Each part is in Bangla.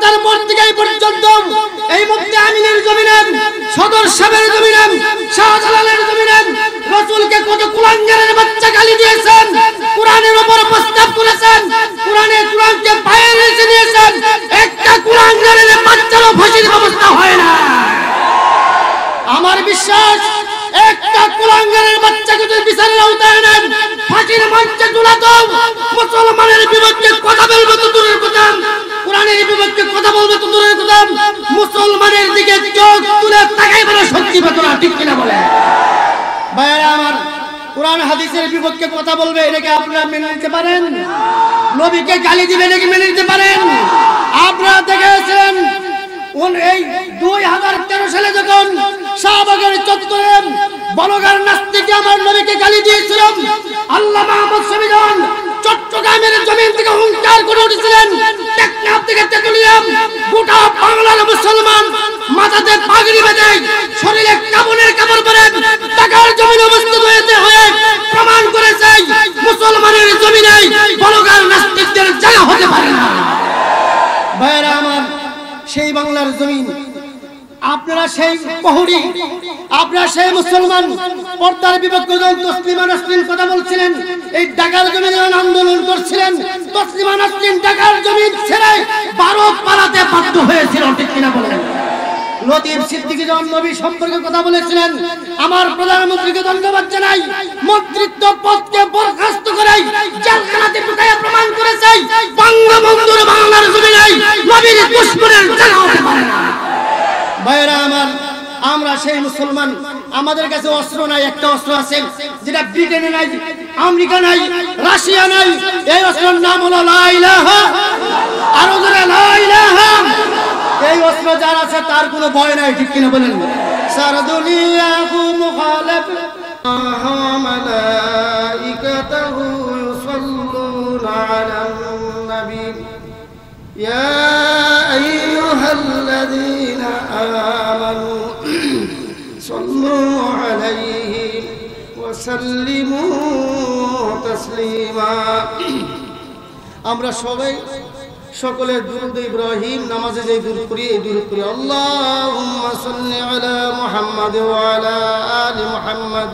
স্বাধীনতার পর থেকে এই পর্যন্ত এই মুফতি আমিনের জমিনে, সদর সাহেবের জমিনে, শাহজালালের জমিনে রাসূলকে কত কুলাঙ্গারের বাচ্চা গালি দিয়েছেন, কোরআনের উপর প্রস্তাব করেছেন, কোরআনকে পায়ের নিচে নিয়েছেন। একটা কুলাঙ্গারের বাচ্চারও ফাঁসির ব্যবস্থা হয় না। আমার বিশ্বাস একটা কুলাঙ্গারের বাচ্চাকে যদি বিচারের আওতায় নেন, ফাঁসির মঞ্চে ঝুলাতো, মুসলমানের বিপক্ষে কথা বলবে তো দূরের কথা, কোরআনের বিপক্ষে কথা বলবে তো দূরের কথা, মুসলমানের দিকে চোখ তুলে তাকাইবে না, সত্যি কথা ঠিক কিনা বলে? ভাইরা আমার, কোরআন হাদিসের বিপক্ষে কথা বলবে, এটাকে আপনারা মেনে নিতে পারেন? নবীকে গালি দিবে, এটাকে মেনে নিতে পারেন? আপনারা দেখেছেন এই 2013 সালে যখন শাহবাগের চত্বরে বলগার নাস্তিকে আমার নবীকে গালি দিয়েছিল, আল্লামা আহমদ শমীদান চট্টগ্রামের জমিন থেকে হুঙ্কার করে উঠেছিলেন, টেকনাফ থেকে তেতুলিয়া গোটা বাংলার মুসলমান মাথাতে পাগড়ি বেঁধে শরীরে কাপড়ের কাপড় পরে ঢাকার জমিনে উপস্থিত হয়ে প্রমাণ করেছে মুসলমানের জমিনে বলগার নাস্তিকদের জায়গা হতে পারে না। ভাইরা আমার, সেই বাংলার জমিন, আপনারা সেই প্রহরী, আপনারা সেই মুসলমান পর্দার বিপক্ষে তসলিমা নাসরিন কথা বলছিলেন, এই ঢাকার জমিনে আন্দোলন করছিলেন, তসলিমা নাসরিন ঢাকার জমিন ছেড়ে ভারত পালাতে বাধ্য হয়েছিল, ঠিক কিনা বলেন? লতিফ সিদ্দিকী যখন নবী সম্পর্কে কথা বলেছিলেন, আমার প্রধানমন্ত্রীকে ধন্যবাদ জানাই, মন্ত্রিত্ব পদকে বরখাস্ত করে জেলখানাতে ঢুকাইয়া প্রমাণ করেছে বঙ্গবন্ধুর বাংলার জমিনে নবীর দুশমনের জায়গা হতে পারে না। ভাইরা আমার, আমরা সেই মুসলমান, আমাদের কাছে অস্ত্র নাই, একটা অস্ত্র আছে যেটা ব্রিটেনে নাই, আমেরিকা নাই, রাশিয়া নাই, এই অস্ত্রের নাম হলো লা ইলাহা, আরো জোরে লা ইলাহা। এই অস্ত্র যার আছে তার কোনো ভয় নাই, ঠিক কিনা বলেন? সারা দুনিয়া মুখালিফ মালাইকাতুহু ইউসাল্লুনা আলান নবী ইয়া আইয়ুহাল্লাযীনা আমানু সাল্লু আলাইহি ওয়া সাল্লিমু তাসলিমা। আমরা সবাই সকলে দুরূদ ইব্রাহিম নামাজে যে দুরূদ পড়ি, এই দুরূদ পড়ি, আল্লাহুম্মা সাল্লি আলা মুহাম্মাদ ওয়া আলা আলি মুহাম্মাদ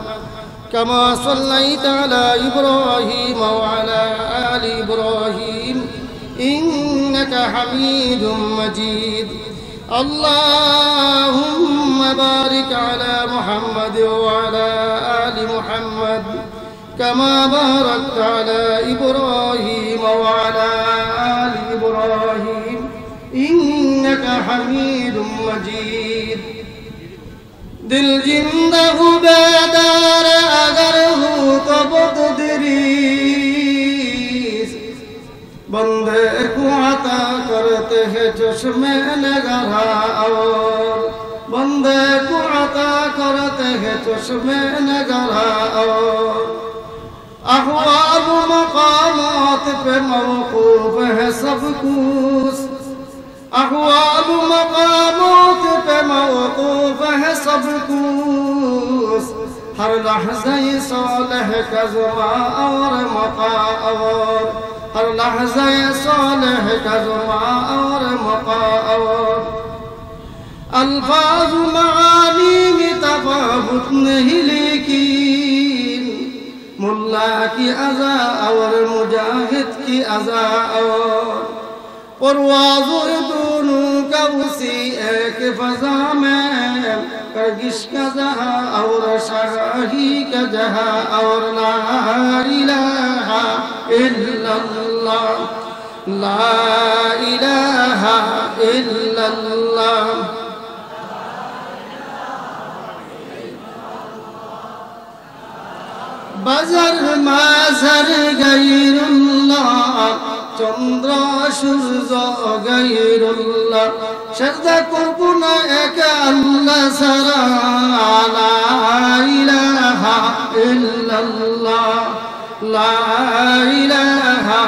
কামা সাল্লাইতা আলা ইব্রাহিম ওয়া আলা আলি ইব্রাহিম ইন্নাকা হামিদুম মাজিদ। আল্লাহুম্মা বারিক আলা মুহাম্মাদ ওয়া আলা আলি মুহাম্মাদ কামা বারাকতা আলা ইব্রাহিম ওয়া আলা আলি ইব্রাহিম ইন্নাকা হামিদুম মাজিদ। दिल जिंदा हूँ बेदार अगर हूँ तो बददरीस, बंदे को अता करते हैं चश्मे नगरा और बंदे को अता करते हैं चश्मे नगरा और अहवाल मकामात पे मौकूफ है सब कुछ, अहवाल मकामात पे मौकूफ है सब कुछ, हर लहज़े सालह का ज़ुमा और मका और हर लहज़े सालह का ज़ुमा और मका और अल्फाज़ मानी में तफावुत नहीं, लेकिन मुल्ला की अज़ा और मुजाहिद की अज़ा और परवाज़ दोनों का उसी एक फ़ज़ा में, करगिश का जहाँ और शाही का जहाँ और ला इलाहा इल्लल्लाह, ला इलाहा इल्लल्लाह। बजर माजर गैरुल्लाह, चंद्र सूरज गैरुल्लाह, सजदा करबो ना एक अल्लाह सारा, ला इलाहा इल्लल्लाह, ला इलाहा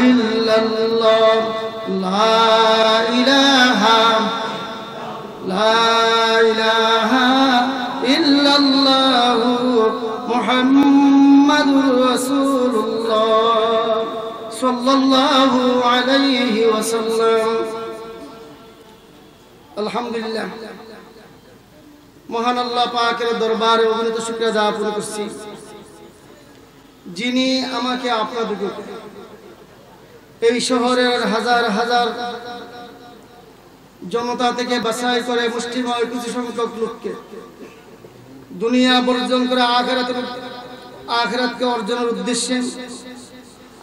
इल्लल्लाह, ला इलाहा इल्लल्लाह मुहम्मदुर रसूलुल्लाह। সাল্লাল্লাহু আলাইহি ওয়াসাল্লাম। আলহামদুলিল্লাহ, মহান আল্লাহ পাকের দরবারে অগণিত শুকরিয়া জ্ঞাপন করছি, যিনি আমাকে আপনাদেরকে এই শহরের হাজার হাজার জনতা থেকে বাছাই করে মুষ্টিমেয় কিছু সংখ্যক লোককে দুনিয়া বর্জন করে আখিরাতকে অর্জনের উদ্দেশ্যে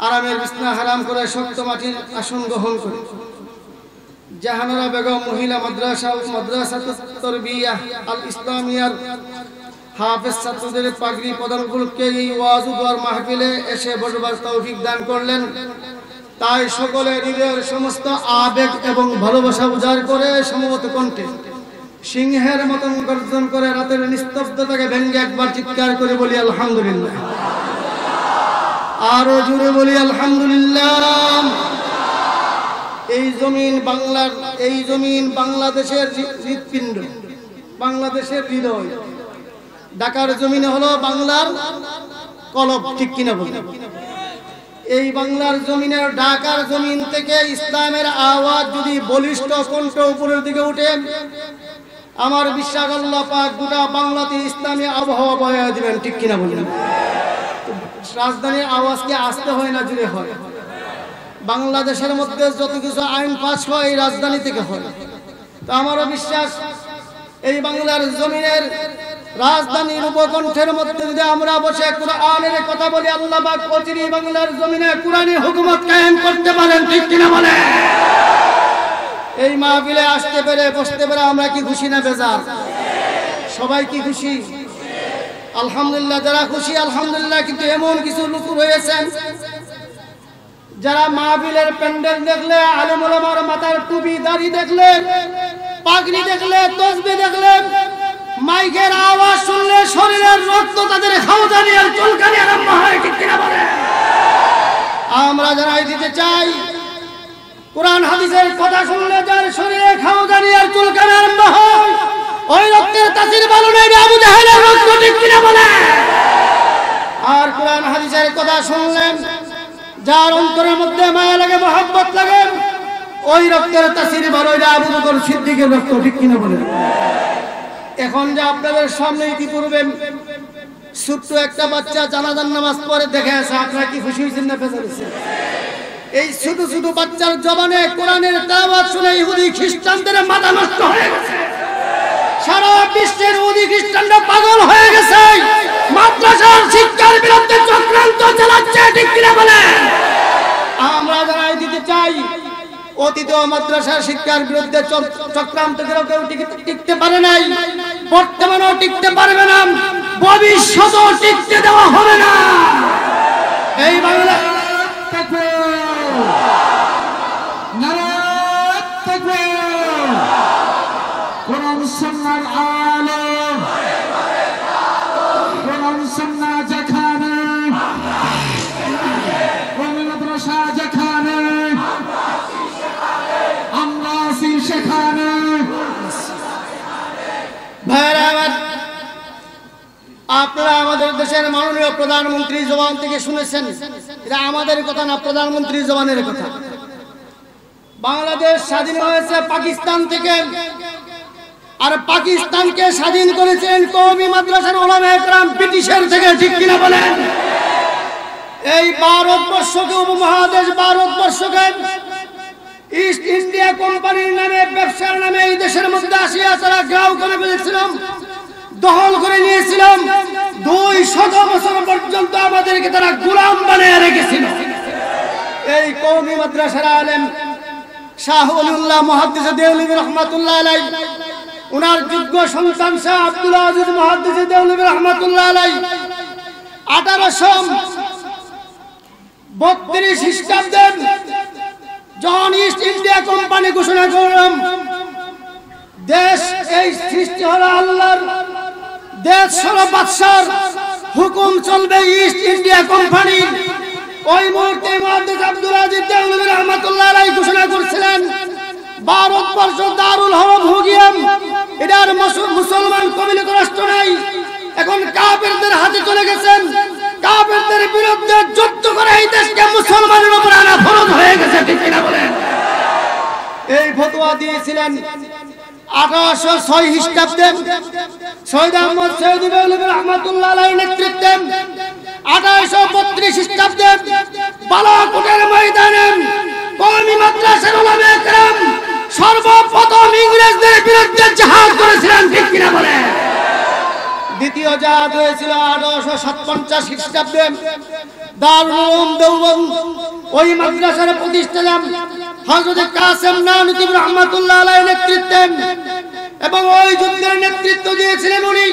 আরামের বিছানা হারাম করে শক্ত মাটির আসন গ্রহণ করে জাহানারা বেগম মহিলা মাদ্রাসা ও মাদ্রাসাতুত তারবিয়াহ আল ইসলামিয়ার হাফেজ ছাত্রদের পাগড়ি প্রদান উপলক্ষে এই ওয়াজ ও দোয়ার মাহফিলে এসে বসবার তৌফিক দান করলেন। তাই সকলে হৃদয়ের সমস্ত আবেগ এবং ভালোবাসা উজাড় করে সমবেত কণ্ঠে সিংহের মতন গর্জন করে রাতের নিস্তব্ধতাকে ভেঙে একবার চিৎকার করে বলি আলহামদুলিল্লাহ। আরো জোরে বলি আলহামদুলিল্লাহ। এই জমিন বাংলাদেশের হৃৎপিণ্ড, বাংলাদেশের হৃদয়। ঢাকার জমিনে হলো বাংলার কলব, ঠিক কিনা বলেন? এই বাংলার জমিনের ঢাকার জমিন থেকে ইসলামের আওয়াজ যদি বলিষ্ঠ কণ্ঠ উপরের দিকে উঠে, আমার বিশ্বাস আল্লাহ পাক গোটা বাংলাতে ইসলামী আবহাওয়া বয়ে দিবেন, ঠিক কিনা বলেন? রাজধানীর আওয়াজ কি আসতে হয় না জুড়ে হয়? বাংলাদেশের মধ্যে যত কিছু আইন পাস হয় এই রাজধানী থেকে হয়। তো আমারও বিশ্বাস এই বাংলার জমিনের রাজধানীর উপকণ্ঠের মধ্যে যদি আমরা বসে কোরআনের কথা বলি, আল্লাহ পাক অচিরেই বাংলার জমিনে কোরআনী হুকুমত কায়েম করতে পারেন, ঠিক কিনা বলে? এই মাহফিলে আসতে পেরে বসতে পেরে আমরা কি খুশি না বেজার? সবাই কি খুশি? আলহামদুলিল্লাহ। যারা খুশি আলহামদুলিল্লাহ। কিন্তু এমন কিছু লোক রয়েছেন যারা মাহফিলের প্যান্ডেল দেখলে, আলেম ওলামার মাথার টুপি দাড়ি দেখলে, পাগড়ি দেখলে, তসবিহ দেখলে, মাইকের আওয়াজ শুনলে শরীরের রক্ত তাদের খাওয়ানি আর চুলকানি আরম্ভ হয়, ঠিক কিনা বলে? আমরা জানাই দিতে চাই, কোরআন হাদিসের কথা শুনলে যার শরীরে খাওয়ানি আর চুলকানি আরম্ভ হয়, ওই রক্তের তাসির ভালো নেই, আবু জাহেলের রক্ত, ঠিক কিনা বলে? আর কোরআন হাদিসের কথা শুনলেন যার অন্তরের মধ্যে মায়া লাগে, মহব্বত লাগে, ওই রক্তের তাসির ভালো নেই, আবু বকর সিদ্দিকের রক্ত, ঠিক কিনা বলে? এখন যে আপনাদের সামনে ইতিপূর্বে ছোট্ট একটা বাচ্চা জানাজার নামাজ পড়ে দেখে আছে, আপনারা কি খুশি হয়েছেন না বেজার হয়েছেন? এই ছোট ছোট বাচ্চার জবানে কোরআনের তেলাওয়াত শুনে ইহুদি খ্রিস্টানদের মাথা নষ্ট হয়ে গেছে। সারা বিশ্বের ইহুদি খ্রিস্টানরা পাগল হয়ে গেছে, মাদ্রাসার শিক্ষার বিরুদ্ধে চক্রান্ত চালাচ্ছে, ঠিক কিনা বলে? আমরা জানাই দিতে চাই, অতীত মাদ্রাসার শিক্ষার বিরুদ্ধে চক্রান্ত কেউ টিকতে পারে নাই, বর্তমানেও টিকতে পারবে না, ভবিষ্যতেও টিকতে দেওয়া হবে না। এই বাংলা কোরআন সুন্নাহর আলো, কোরআন সুন্নাহ যেখানে, মাদ্রাসা যেখানে, আমরা আছি সেখানে। আপনারা আমাদের দেশের মাননীয় প্রধানমন্ত্রীর জবান থেকে শুনেছেন, এটা আমাদের কথা না, প্রধানমন্ত্রীর জবানের কথা। বাংলাদেশ স্বাধীন হয়েছে পাকিস্তান থেকে, আর পাকিস্তানকে স্বাধীন করেছেন কওমি মাদ্রাসার উলামায়ে কেরাম ব্রিটিশের থেকে, ঠিক কিনা বলেন? এই ভারতবর্ষকে, উপমহাদেশ ভারতবর্ষকে ইস্ট ইন্ডিয়া কোম্পানির নামে, ব্যবসার নামে এই দেশের মধ্যে আসিয়া তারা গ্রাউ করে ফেলেছিলাম, দখল করে নিয়েছিলাম। 200 বছর পর্যন্ত আমাদেরকে তারা গোলাম বানিয়ে রেখেছিল। এই কওমি মাদ্রাসার আলেম শাহ ওলিউল্লাহ মুহাদ্দিস দেওলভী রহমাতুল্লাহ আলাইহি, উনার যোগ্য সন্তান শাহ আব্দুল আজিজ মুহাদ্দিস দেওলভী রহমাতুল্লাহ আলাইহি 1832 খ্রিস্টাব্দে যখন ইস্ট ইন্ডিয়া কোম্পানি ঘোষণা করলাম, দেশ এই সৃষ্টি হলো আল্লাহর, দেশ হলো বাদশার, হুকুম চলবে ইস্ট ইন্ডিয়া কোম্পানি। ওই মুহূর্তে মুহাদ্দিস আব্দুল আজিজ দেওলভী রহমাতুল্লাহ আলাইহি ঘোষণা করেছিলেন, ভারতবর্ষ দারুল হরব হুগিয়াম, এটার মুসলমান কবিলিত রাষ্ট্র নাই, এখন কাফেরদের হাতে চলে গেছেন। কাফেরদের বিরুদ্ধে যুদ্ধ করে এই দেশকে মুসলমানের উপর আনা ফরজ হয়ে গেছে, ঠিক কিনা বলেন? এই ফতোয়া দিয়েছিলেন 1806 খ্রিস্টাব্দে শহীদ আহমদ শহীদ রহমাতুল্লাহ আলাইহির নেতৃত্বে, 1832 খ্রিস্টাব্দে বালাকোটের ময়দানে কওমি মাদ্রাসার উলামায়ে কেরাম সর্বপ্রথম ইংরেজদের বিরুদ্ধে জিহাদ করেছিলেন, ঠিক কিনা বলেন? দ্বিতীয় জিহাদ হয়েছিল 1857 খ্রিস্টাব্দে দারুল উলুম দেওবন্দ, ওই মাদ্রাসার প্রতিষ্ঠাতা হযরত কাসেম নানুতুবি রহমাতুল্লাহ আলাইহির নেতৃত্বে, এবং ওই যুদ্ধের নেতৃত্ব দিয়েছিলেন উনি।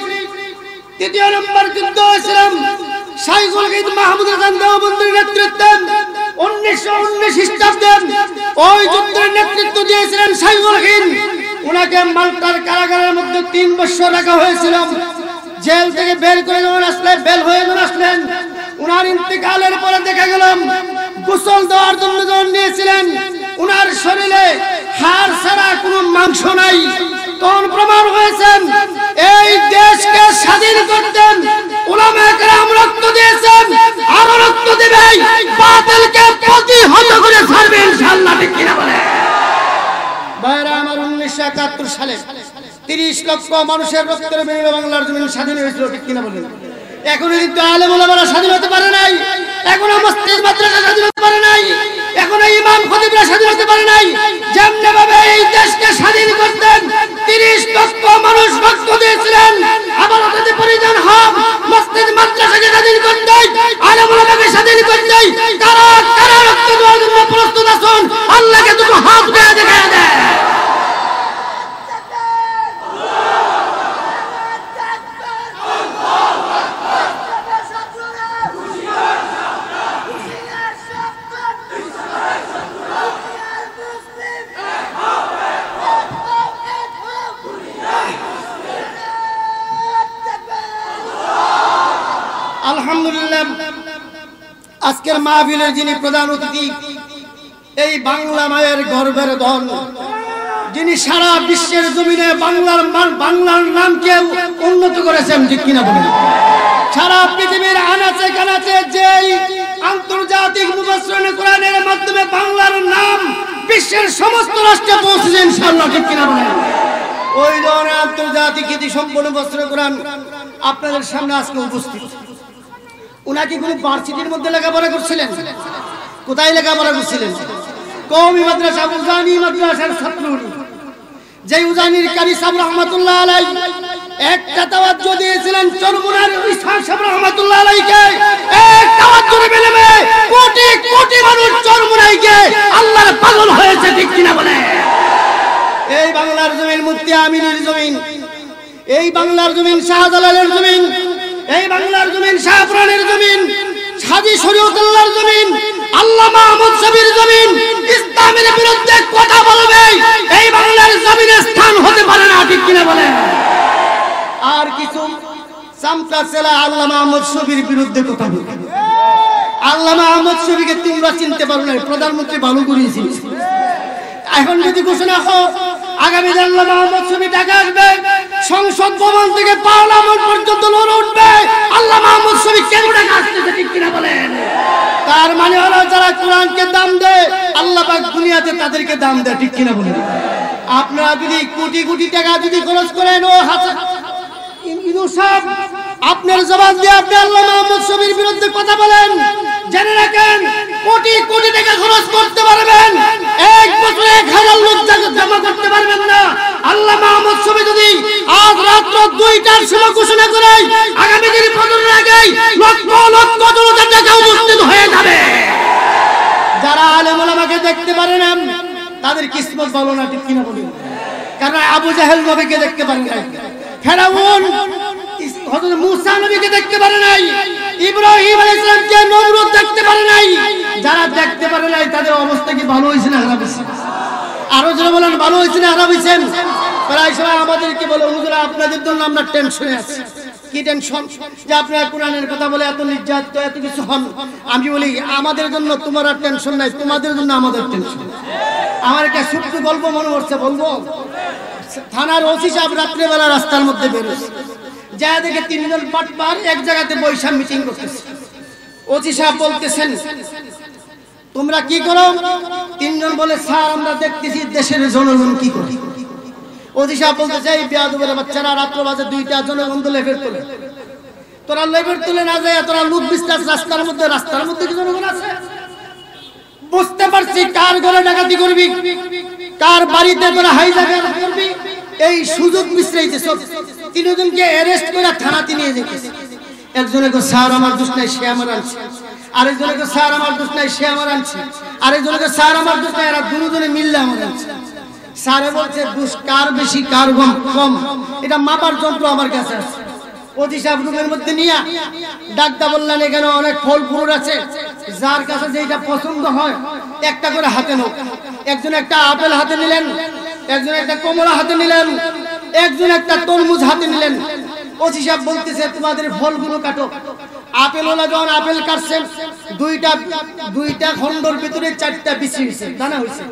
তৃতীয় নম্বর যুদ্ধ হয়েছিল শাইখুল হিন্দ মাহমুদ হাসান দেওবন্দির নেতৃত্বে 1919 খ্রিস্টাব্দে, ওই যুদ্ধের নেতৃত্ব দিয়েছিলেন শাইখুল হিন্দ। উনাকে মাল্টার কারাগারের মধ্যে 3 বছর রাখা হয়েছিল। জেল থেকে বের করে যখন আসলেন, বের হয়ে যখন আসলেন, উনার ইন্তেকালের পরে দেখা গেল গোসল দেওয়ার জন্য যখন নিয়েছিলেন উনার শরীরে হাড় ছাড়া কোনো মাংস নাই। তখন প্রমাণ হয়েছে এই দেশকে স্বাধীন করতে উলামায়ে কেরাম রক্ত দিয়েছেন, আরো রক্ত দেবে, বাতিলকে প্রতিহত করে ছাড়বে ইনশাআল্লাহ, ঠিক কিনা বলে? ভাইরা আমার, 1971 সালে 30 লক্ষ মানুষের রক্তের বিনিময়ে বাংলার জমিন স্বাধীন হয়েছিল, ঠিক কিনা বলেন? এখনো কিন্তু আলেম ওলামারা স্বাধীন হতে পারে নাই, এখনো মসজিদ মাদ্রাসা স্বাধীন হতে পারে নাই, এখনো ইমাম খতিবরা স্বাধীন হতে পারে নাই। যেমনি ভাবে এই দেশকে স্বাধীন করতেন 30 লক্ষ মানুষ রক্ত দিয়েছিলেন, আবার যদি পরিজন হন মসজিদ মাদ্রাসাকে স্বাধীন করতে, আলেম ওলামাকে স্বাধীন করতে, কারা কারা রক্ত দেওয়ার জন্য প্রস্তুত আছেন? আল্লাহকে দুটো হাত দিয়ে দেখায় দেয়। আলহামদুলিল্লাহ, আজকের মাহফিলের যিনি প্রধান অতিথি, এই বাংলা মায়ের গর্বের ধন, যিনি সারা বিশ্বের জমিনে বাংলার নামকে উন্নত করেছেন, ঠিক কিনা বলেন? সারা পৃথিবীর আনাচে কানাচে যেই আন্তর্জাতিক মুফাসসিরিনে কোরআনের মাধ্যমে বাংলার নাম বিশ্বের সমস্ত রাষ্ট্রে পৌঁছেছে ইনশাআল্লাহ, ঠিক কিনা বলেন? ওই ধরনের আন্তর্জাতিক খ্যাতি সম্পন্ন মুফাসসিরিনে কোরআন আপনাদের সামনে আজকে উপস্থিত। উনাকে কোন ভার্সিটির মধ্যে লেখাপড়া করছিলেন? কোথায় লেখাপড়া করছিলেন? কওমি মাদ্রাসা উজানি মাদ্রাসার ছাত্র। যে উজানির কারি সাহেব রহমাতুল্লাহ আলাইহি একটা তাওয়াজ্জু দিয়েছিলেন চরমুনার ইসহাক সাহেব রহমাতুল্লাহ আলাইহিকে, এক তাওয়াজ্জুর বিনিময়ে কোটি কোটি মানুষ চরমুনায় গিয়ে আল্লাহর পাগল হয়েছে, ঠিক কিনা বলে? এই বাংলার জমিন মুফতি আমিনের জমিন, এই বাংলার জমিন শাহজালালের জমিন, এই বাংলার জমিন শাহপুরানের জমিন, হাজী শরীয়তুল্লাহর জমিন, আল্লামা আহমদ শফির জমিন। ইসলামের বিরুদ্ধে কথা বলবে এই বাংলার জমিনে স্থান হতে পারে না, ঠিক কিনা বলেন? আর কিছু চামচা ছেলে আল্লামা আহমদ শফির বিরুদ্ধে কথা বলবে। আল্লামা আহমদ শফিকে তোমরা চিনতে পারো না, প্রধানমন্ত্রী ভালো করেছিল। এখন যদি ঘোষণা হোক আগামী আল্লামা আহমদ শফি ঢাকা আসবে, সংসদ ভবন থেকে পার্লামেন্ট পর্যন্ত লড়ে উঠবে, আল্লামা আহমদ শফি কেন ঢাকা আসতেছে, ঠিক কিনা বলেন? তার মানে হলো যারা কোরআনকে দাম দেয় আল্লাহ পাক দুনিয়াতে তাদেরকে দাম দেয়, ঠিক কিনা বলেন? আপনারা যদি কোটি কোটি টাকা যদি খরচ করেন, ও হাসান ইউনূস সাহেব আপনার জবাব দিয়ে আপনি আল্লামা আহমদ শফির বিরুদ্ধে কথা বলেন, জেনে রাখেন কোটি কোটি টাকা খরচ করতে পারবেন, এক বছরে 1000 লোক জমা করতে পারবেন না। আল্লামা আহমদ শফি যদি আজ রাত্র 2টার সময় ঘোষণা করে আগামী দিন ফজরের আগে লক্ষ লক্ষ জনতা টাকা উপস্থিত হয়ে যাবে। যারা আলেম ওলামাকে দেখতে পারে না তাদের কিসমত ভালো না, ঠিক কিনা বলেন? কারণ আবু জাহেল নবীকে দেখতে পারে নাই, ফেরাউন হযরত মূসা নবীকে দেখতে পারে নাই, ইব্রাহিম আলাইহিস সালামকে নমরুদ দেখতে পারে নাই। যারা দেখতে পারে নাই তাদের অবস্থা কি ভালো হইছে না খারাপ হইছে? আরো যারা বলেন ভালো হইছে না খারাপ হইছে? প্রায় সময় আমাদেরকে বলে হুজুর আপনাদের জন্য আমরা টেনশনে আছি। কি টেনশন? যে আপনারা কোরআনের কথা বলে এত নির্যাতিত এত কিছু হন। আমি বলি আমাদের জন্য তোমার টেনশন নাই, তোমাদের জন্য আমাদের টেনশন। আমার একটা ছোট্ট গল্প মনে পড়ছে, বলবো? থানার ওসি সাহেব রাত্রেবেলা রাস্তার মধ্যে বেরোছে, যা দেখে 3 জন পাটপার এক জায়গাতে বৈশা মিটিং করতেছে। ওসি সাহেব বলতেছেন তোমরা কি করো? তিনজন বলে স্যার আমরা দেখতেছি দেশের জনগণ কি করে। ওসি সাহেব বলতেছে এই বেয়াদবের বাচ্চারা রাত্র বাজে 2টা জনগণ তো লেভেল তোলে, তোরা লেভেল তুলে না যায় তোরা লুট বিস্তার রাস্তার মধ্যে কি জনগণ আছে? বুঝতে পারছি কার ঘরে ডাকাতি করবি, কার বাড়িতে তোরা হাইজাকার করবি, এই সুযোগ মিশ্রাইতে সব তিনজনকে অ্যারেস্ট করে থানাতে নিয়ে যেতেছে। একজনকে স্যার আমার দোষ নাই সে আমার আনছে, আরেকজনকে স্যার আমার দোষ নাই সে আমার আনছে, আরেকজনকে স্যার আমার দোষ নাই, এরা দুজনে মিললে আমার আনছে। স্যারে বলছে দোষ কার বেশি কার কম এটা মাপার যন্ত্র আমার কাছে আছে। ওসি সাহেব রুমের মধ্যে নিয়ে ডাক্তার বললেন এখানে অনেক ফল ফুল আছে, যার কাছে যেটা পছন্দ হয় একটা করে হাতে নাও। একজন একটা আপেল হাতে নিলেন, একজন একটা কমলা হাতে নিলেন, একজন একটা তরমুজ হাতে নিলেন। ওসি সাহেব বলতেছে তোমাদের ফলগুলো কাটো। আপেল ওলা যখন আপেল কাটছেন দুইটা খন্ডর ভিতরে 4টা বিচি হয়েছে, দানা হয়েছে।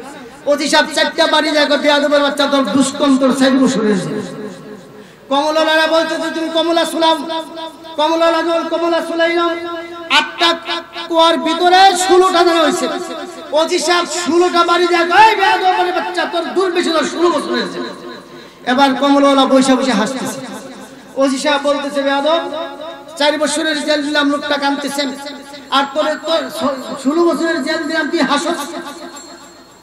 ওসি সাহেব 4টা বাড়ি যায় বেয়াদবের বাচ্চা তোর দুষ্কন্তর 4 বছর হয়েছে। কমলারা বলছে তুমি কমলা শুলাম, কমলারা যখন কমলা শুলাইলাম 8টা কুয়ার ভিতরে 16টা দানা হয়েছে। ওসি সাহেব 16টা বাড়ি যায় এই বেয়াদবের বাচ্চা তোর দূর বেশি তোর 16 বছর হয়েছে। এবার কমলাওয়ালা বসে বসে হাসতেছে। ওসি সাহেব বলতেছে বেয়াদব 4 বছরের জেল দিলাম লোকটা কাঁদতেছেন, আর তোরে তো 16 বছরের জেল দিলাম তুই হাসস।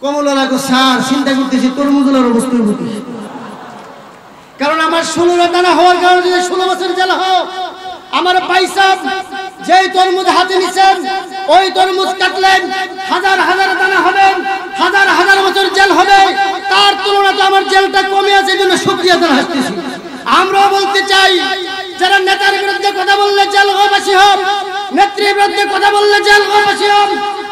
কমলাওয়ালা গো স্যার চিন্তা করতেছি তরমুজের অবস্থা বুঝি, কারণ আমার 16 দানা হওয়ার কারণে যদি 16 বছর জেল হও আমার পয়সা যেই তরমুজ হাতে নিছেন ওই তরমুজ কাটলেন হাজার হাজার দানা হবে, হাজার হাজার বছর জেল হবে, তার তুলনায় আমার জেলটা কমে আছে জন্য শুকরিয়া জানাতে হাসতেছি। আমরাও বলতে চাই যারা নেতার বিরুদ্ধে কথা বললে জেল হবাসী হন, নেত্রীর বিরুদ্ধে কথা বললে জেল হবাসী হন,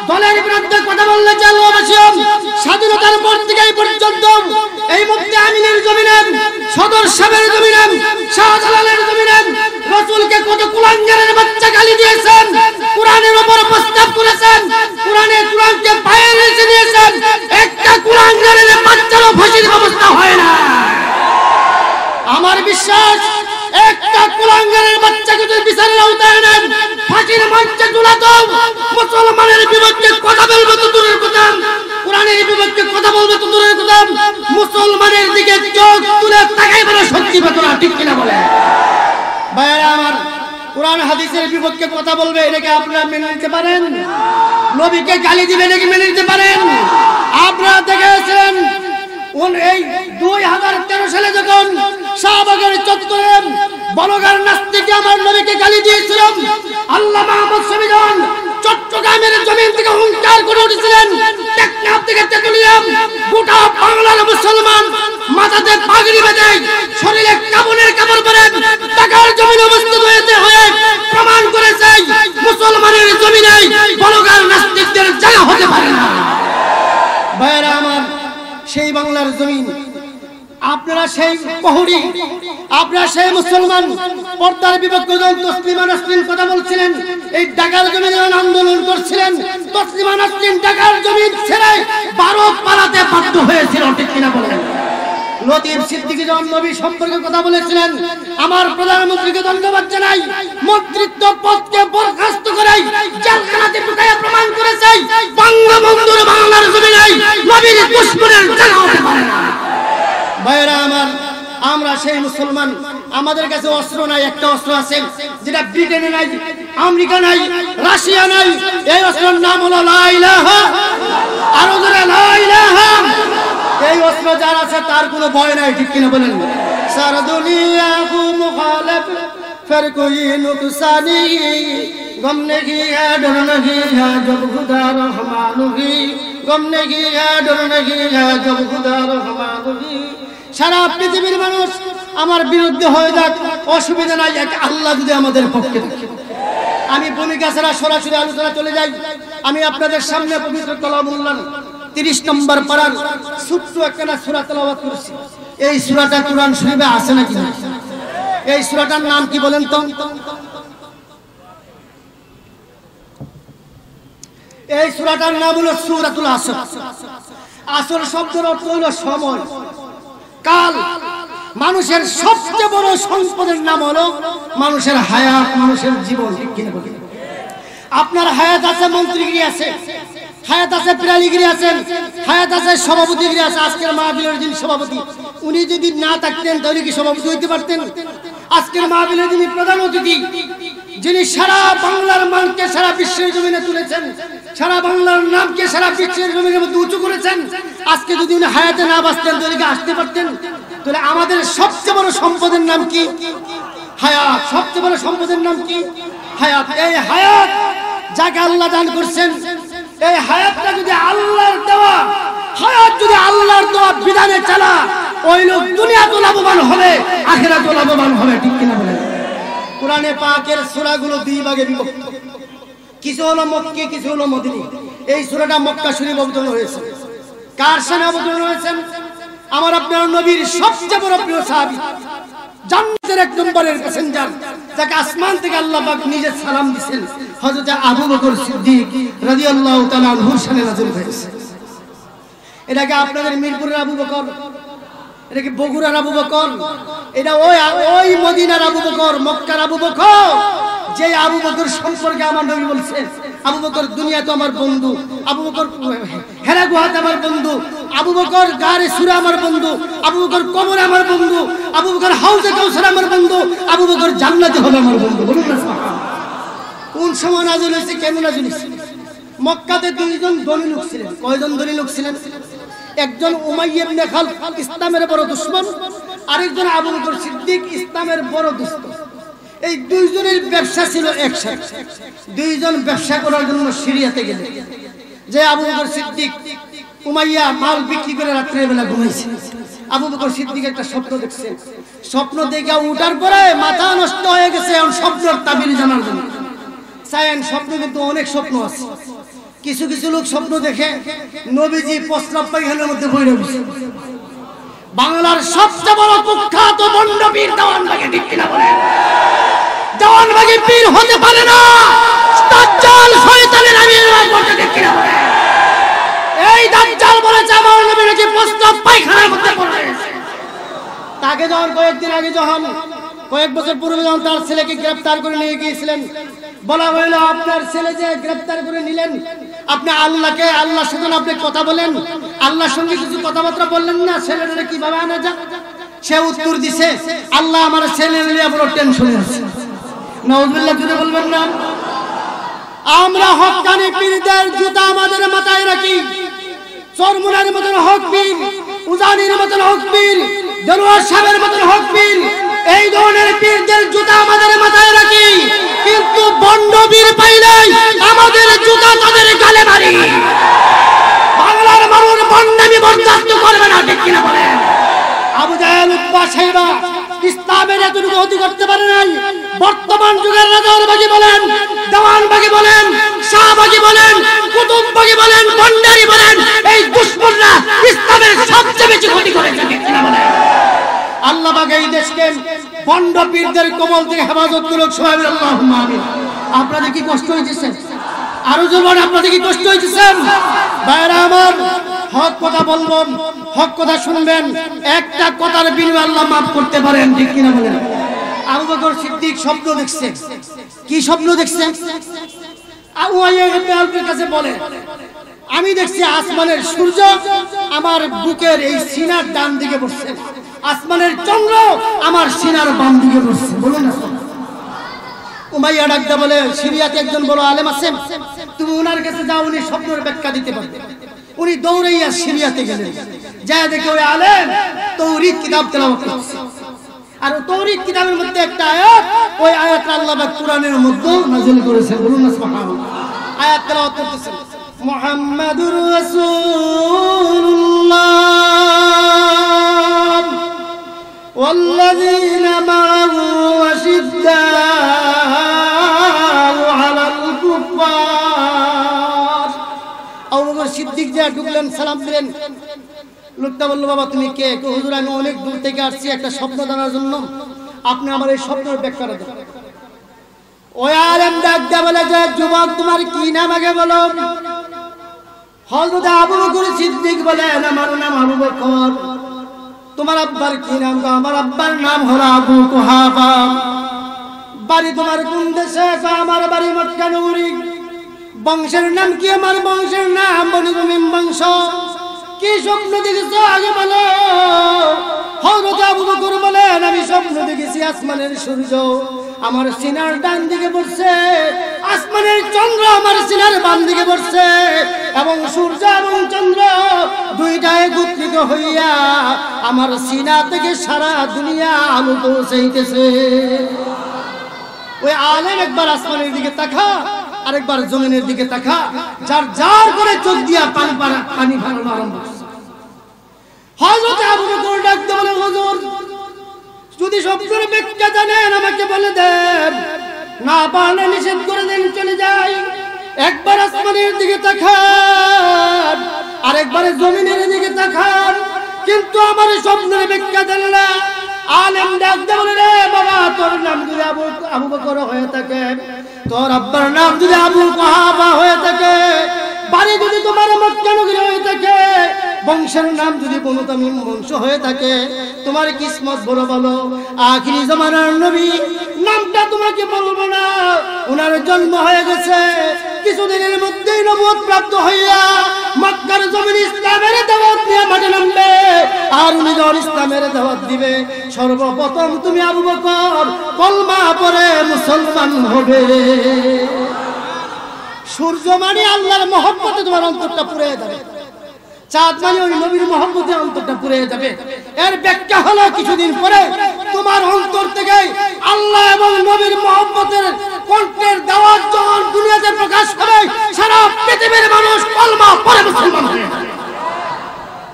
দলের বিরুদ্ধে কথা বললে জেল হবাসী হন। স্বাধীনতার পর থেকে এই পর্যন্ত এই মুফতি আমিনের জমিনে, সদর সাহেবের জমিনে, শাহজালালের জমিনে রাসূলকে কত কুলাঙ্গারের বাচ্চা গালি দিয়েছেন, কোরআনের উপর প্রস্তাব করেছেন, কোরআনকে পায়ে রেখে দিয়েছেন। একটা কুলাঙ্গারের বাচ্চারও ফাঁসির ব্যবস্থা হয় না। আমার বিশ্বাস একটা কুলাঙ্গারের বাচ্চাকে যদি বিচারের আওতায় নেন ফাঁসির মঞ্চে ঝুলাতো মুসলমানের বিপক্ষে কথা বলবে তো দূরের কথা, কোরআনের বিপক্ষে কথা বলবে তো দূরের কথা, মুসলমানের দিকে চোখ তুলে তাকাইবে না সত্যি কথা, ঠিক কিনা বলে ভাইরা আমার? কোরআন হাদিসের বিপক্ষে কথা বলবে এটাকে আপনারা মেনে নিতে পারেন? নবীকে গালি দিবে এটাকে মেনে নিতে পারেন? আপনারা দেখেছেন এই 2013 সালে যখন শাহবাগের চত্বরে বলগার নাস্তিক আমার নবীকে গালি দিয়েছিলাম, আল্লামা আহমদ শমীদন চট্টগ্রামের জমিন থেকে হুঙ্কার করে উঠেছিলেন, টেকনাফ থেকে তেতুলিয়া গোটা বাংলার মুসলমান মাথাতে পাগড়ি বেঁধে শরীরে কাপড়ের কাপড় পরে ঢাকার জমিনে অবস্থিত হয়ে প্রমাণ করেছে মুসলমানের জমিনে বলগার নাস্তিকদের জায়গা হতে পারে না। ভাইরা আমার, সেই বাংলার জমিন, আপনারা সেই প্রহরী, আপনারা সেই মুসলমান পর্দার বিপক্ষে যখন তসলিমা নাসরিন কথা বলছিলেন, এই ঢাকার জমিনে যখন আন্দোলন করছিলেন, তসলিমা নাসরিন ঢাকার জমিন ছেড়ে ভারত পালাতে বাধ্য হয়েছিল, ঠিক কিনা বলেন? লতিফ সিদ্দিকী যখন নবী সম্পর্কে কথা বলেছিলেন, আমার প্রধানমন্ত্রীকে ধন্যবাদ জানাই, মন্ত্রিত্ব পদকে বরখাস্ত করে জেলখানাতে ঢুকাইয়া প্রমাণ করেছে বঙ্গবন্ধুর বাংলার জমিনে নবীর দুশমনের জায়গা হতে পারে না। ভাইরা আমার, আমরা সেই মুসলমান, আমাদের কাছে অস্ত্র নাই, একটা অস্ত্র আছে যেটা ব্রিটেনে নাই, আমেরিকা নাই, রাশিয়া নাই, এই অস্ত্রের নাম হলো লা ইলাহা, আরো জোরে লা ইলাহা। এই অস্ত্র যার আছে তার কোনো ভয় নাই, ঠিক কিনা বলেন? সারা দুনিয়া কো মুখালিফ ফির কোই নুকসানি গম নেহি হ্যায় ডর নেহি হ্যায় জব খুদা রহমানুহি, গম নেহি হ্যায় ডর নেহি হ্যায় জব খুদা রহমানুহি। সারা পৃথিবীর মানুষ আমার বিরুদ্ধে হয়ে যাক, অসুবিধা নাই, এক আল্লাহ যদি আমাদের পক্ষে থাকে। আমি ভূমিকা ছাড়া সরাসরি আলোচনা চলে যাই। আমি আপনাদের সামনে পবিত্র কালামুল্লাহ 30 নম্বর পারার ছোট্ট একটা সূরা তেলাওয়াত করেছি। এই সূরাটা কোরআন শরীফে আছে নাকি? এই সূরাটার নাম কি বলেন তো? এই সূরাটার নাম হলো সূরাতুল আসর। আসর শব্দের অর্থ হলো সময়, কাল। মানুষের সবচেয়ে বড় সম্পদের নাম হলো মানুষের হায়াত, মানুষের জীবন, ঠিক কিনা বলেন? আপনার হায়াত আছে, মন্ত্রীগিরি আছে, হায়াত আছে, প্রাণীগিরি আছেন, হায়াত আছে, সভাপতিগিরি আছে। আজকের মাহফিলের যিনি সভাপতি, উনি যদি না থাকতেন তাহলে কি সভাপতি হইতে পারতেন? আজকের মাহফিলের যিনি প্রধান অতিথি, যিনি সারা বাংলার মানকে সারা বিশ্বের জমিনে তুলেছেন, সারা বাংলার নামকে সারা বিশ্বের জমিনের মধ্যে উঁচু করেছেন, আজকে যদি উনি হায়াতে না বাঁচতেন তাহলে কি আসতে পারতেন? তাহলে আমাদের সবচেয়ে বড় সম্পদের নাম কি? হায়াত। সবচেয়ে বড় সম্পদের নাম কি? হায়াত। এই হায়াত যাকে আল্লাহ দান করছেন, এই হায়াতটা যদি আল্লাহর দেওয়া, হায়াত যদি আল্লাহর দেওয়া বিধানে চালা, ওই লোক দুনিয়াতে লাভবান হবে, আখিরাতে লাভবান হবে। ঠিক কিনা বলেন? কোরআনে পাকের সূরাগুলো দুই ভাগে বিভক্ত, কিছু হলো মক্কি, কিছু হলো মদিনী। এই সূরাটা মক্কা শরীফ অবতীর্ণ হয়েছে। কার সামনে অবতীর্ণ হয়েছেন? আমার আপনার নবীর সবচেয়ে বড় প্রিয় সাহাবী, জান্নাতের এক নম্বরের প্যাসেঞ্জার, যাকে আসমান থেকে আল্লাহ পাক নিজে সালাম দিয়েছেন, হযরত আবু বকর সিদ্দিক রাদিয়াল্লাহু তাআলা আনহুর শানে নাযিল হয়েছে। এটাকে আপনাদের মিরপুরের আবু বকর, এটা কি বগুড়ার আবু বকর? এটা ওই মদিনার আবু বকর, মক্কার আবু বকর, যে আবু বকর সম্পর্কে আমার নবী বলছেন, আবু বকর দুনিয়াতে আমার বন্ধু, আবু বকর হেরা গুহাতে আমার বন্ধু, আবু বকর গারে সুরা আমার বন্ধু, আবু বকর কবরে আমার বন্ধু, আবু বকর হাউজে কাউসার আমার বন্ধু, আবু বকর জান্নাতে হবে আমার বন্ধু। বলুন না সুবহানাল্লাহ। কোন সময় নাযিল হয়েছে, কেন নাযিল হয়েছে? মক্কাতে দুইজন ধনী লোক ছিলেন। কয়জন ধনী লোক ছিলেন? একজন উমাইয়া ইবনে খালফ, ইসলামের বড় দুশমন, আরেকজন আবু বকর সিদ্দিক, ইসলামের বড় দুষ্ট। এই দুইজনের ব্যবসা ছিল একসাথে। দুইজন ব্যবসা করার জন্য সিরিয়াতে গেলেন। যে আবু বকর সিদ্দিক, উমাইয়া মাল বিক্রি করে রাত্রের বেলা ঘুমাইছে। আবু বকর সিদ্দিক একটা স্বপ্ন দেখছে। স্বপ্ন দেখে উঠার পরে মাথা নষ্ট হয়ে গেছে। এখন স্বপ্নের তাবির জানার জন্য চাইেন। স্বপ্ন কিন্তু অনেক স্বপ্ন আছে। কিছু কিছু লোক স্বপ্ন দেখে নবীজি প্রস্রাব পায়খানার মধ্যে পড়ে রয়েছে। বাংলার সবচেয়ে বড় কুখ্যাত বন্ড পীর দেওয়ানবাগী, ঠিক কিনা বলেন? দেওয়ানবাগী পীর হতে পারে না, দাজ্জাল শয়তানের আবির্ভাব করতে, ঠিক কিনা বলেন? এই দাজ্জাল বলেছে আমার নবী নাকি প্রস্রাব পায়খানার মধ্যে পড়ে রয়েছে। তাকে যখন কয়েকদিন আগে, যখন কয়েক বছর পূর্বে যখন তার ছেলেকে গ্রেফতার করে নিয়ে গিয়েছিলেন, বলা হইল আপনার ছেলে যে গ্রেফতার করে নিলেন, আপনি আল্লাহর সাথে আপনি কথা বলেন, আল্লাহর সঙ্গে কিছু কথাবার্তা বললেন না, ছেলেটা কিভাবে আনা যায়? সে উত্তর দিছে, আল্লাহ আমার ছেলে নিয়ে বড় টেনশনে আছে। নাউজুবিল্লাহ জুড়ে বলবেন না? আমরা হক্কানি পীরদের জুতা আমাদের মাথায় রাখি। চরমুনার মতন হক পীর, উজানির মতন হক পীর, দেলোয়ার সাহেবের মতন হক পীর, এই ধরনের পীরদের জুতা আমাদের মাথায় রাখি। কিন্তু বন্ড পীর পাইলেই আমাদের জুতা তাদের গালে মারি। বাংলার মানুষ বন্ডামি বরদাস্ত করবে না, ঠিক কিনা বলেন? আবু জাহেল, উতবা, সাইবা ইসলামের এতটুকু ক্ষতি করতে পারে নাই। বর্তমান যুগের রাজারবাগী বলেন, দেওয়ানবাগী বলেন, শাহবাগী বলেন, কুতুববাগী বলেন, বন্ডারি বলেন, এই দুশমনরা ইসলামের সবচেয়ে বেশি ক্ষতি করেছে, ঠিক কিনা বলেন? আল্লাহ পাক এই দেশকে বন্ড পীরদের কবল থেকে হেফাজত করুক। সবাই বলেন আল্লাহুম্মা আমিন। আপনাদের কি কষ্ট হইতেছে? আরো জোরে, আপনাদের কি কষ্ট হইতেছে? ভাইরা আমার, হক কথা বলবেন, হক কথা শুনবেন। একটা কথার বিনিময়ে আল্লাহ মাফ করতে পারেন, ঠিক কিনা বলেন? আবু বকর সিদ্দিক স্বপ্ন দেখছে। কি স্বপ্ন দেখছে? আবু আইয়ুবের কাছে বলে, আমি দেখছি আসমানের সূর্য আমার বুকের এই সিনার ডান দিকে বসছে, আসমানের চন্দ্র আমার সিনার বাম দিকে বসছে। বলুন না। উমাইয়া ডাকতে বলে, সিরিয়াতে একজন বড় আলেম আছেন, তুমি ওনার কাছে যাও, উনি স্বপ্নের ব্যাখ্যা দিতে পারবে। উনি দৌড়াইয়া সিরিয়াতে গেলেন। যায় দেখে ওই আলেম তাওরীত কিতাব তেলাওয়াত করছে। আর তাওরীত কিতাবের মধ্যে একটা আয়াত, ওই আয়াতটা আল্লাহ পাক কোরআনের মধ্যে নাযিল করেছেন। বলুন না সুবহানাল্লাহ। আয়াত তেলাওয়াত করতেছেন, মুহাম্মাদুর রাসূলুল্লাহ ওয়াল্লাযীনা মা'আহু আশিদ্দাউ আলাল কুফফার। আবু বকর সিদ্দিক যা ঢুকলেন, সালাম দিলেন। লোকটা বলল, বাবা তুমি কে? হুজুর আমি অনেক দূর থেকে আসছি একটা স্বপ্ন জানার জন্য, আপনি আমার এই স্বপ্নের ব্যাখ্যাটা দেন। ওই আলেম ডাক দিয়ে বলে যে, যুবক তোমার কি নাম আগে বলো। হযরত আবু বকর সিদ্দিক বলেন, আমার নাম আবু বকর। তোমার আব্বার কি নাম? আমার আব্বার নাম হলো আবু কুহাফা। বাড়ি তোমার কোন দেশে? আমার বাড়ি মক্কা নগরী। বংশের নাম কি? আমার বংশের নাম বনু তামিম বংশ। কি স্বপ্ন দেখেছো আগে বলো। হযরত আবু বকর বলেন, আমি স্বপ্ন দেখেছি আসমানের সূর্য আমার সিনার ডান দিকে পড়ছে, আসমানের চন্দ্র আমার সিনার বাম দিকে পড়ছে, এবং সূর্য এবং চন্দ্র দুইটা একত্রিত হইয়া আমার সিনা থেকে সারা দুনিয়া আলো পৌঁছাইতেছে। ওই আলেম একবার আসমানের দিকে তাকা, আরেকবার জমিনের দিকে তাকা, যার যার করে চোখ দিয়া পানি ফালানো আরম্ভ করছে। হযরত আবু বকর ডাকতে বলে, হুজুর যদি স্বপ্নের ব্যাখ্যা জানেন আমাকে বলে দেন, না পারলে নিষেধ করে দেন, চলে যাই। একবার আসমানের দিকে তাকান, আরেকবার জমিনের দিকে তাকান, কিন্তু আমার স্বপ্নের ব্যাখ্যা দেন না। আলেম ডাকতে বলে, রে বাবা, তোর নাম যদি আবু বকর হয়ে থাকে, তোর আব্বার নাম যদি আবু কুহাফা হয়ে থাকে, বাড়ি যদি তোমার মক্কা নগরী হয়ে থাকে, বংশের নাম যদি বনু তামিম বংশ হয়ে থাকে, তোমার কিসমত বড় ভালো। আখিরি জামানার নবী নামটা তোমাকে বলবো না, ওনার জন্ম হয়ে গেছে, কিছুদিনের মধ্যেই নবুয়ত প্রাপ্ত হইয়া মক্কার জমিন ইসলামের দাওয়াত নিয়ে মাঠে নামবে। আর উনি যখন ইসলামের দাওয়াত দিবে, সর্বপ্রথম তুমি আবু বকর কলমা পড়ে মুসলমান হবে। সূর্য মানে আল্লাহর মহব্বতে তোমার অন্তরটা পুড়ে যাবে, চাঁদ মানে ওই নবীর মহব্বতে অন্তরটা পুড়ে যাবে। এর ব্যাখ্যা হলো, কিছুদিন পরে তোমার অন্তর থেকে আল্লাহ এবং নবীর মহব্বতের কণ্ঠের দাওয়াত যখন দুনিয়াতে প্রকাশ হবে, সারা পৃথিবীর মানুষ কলমা পড়ে মুসলমান হবে।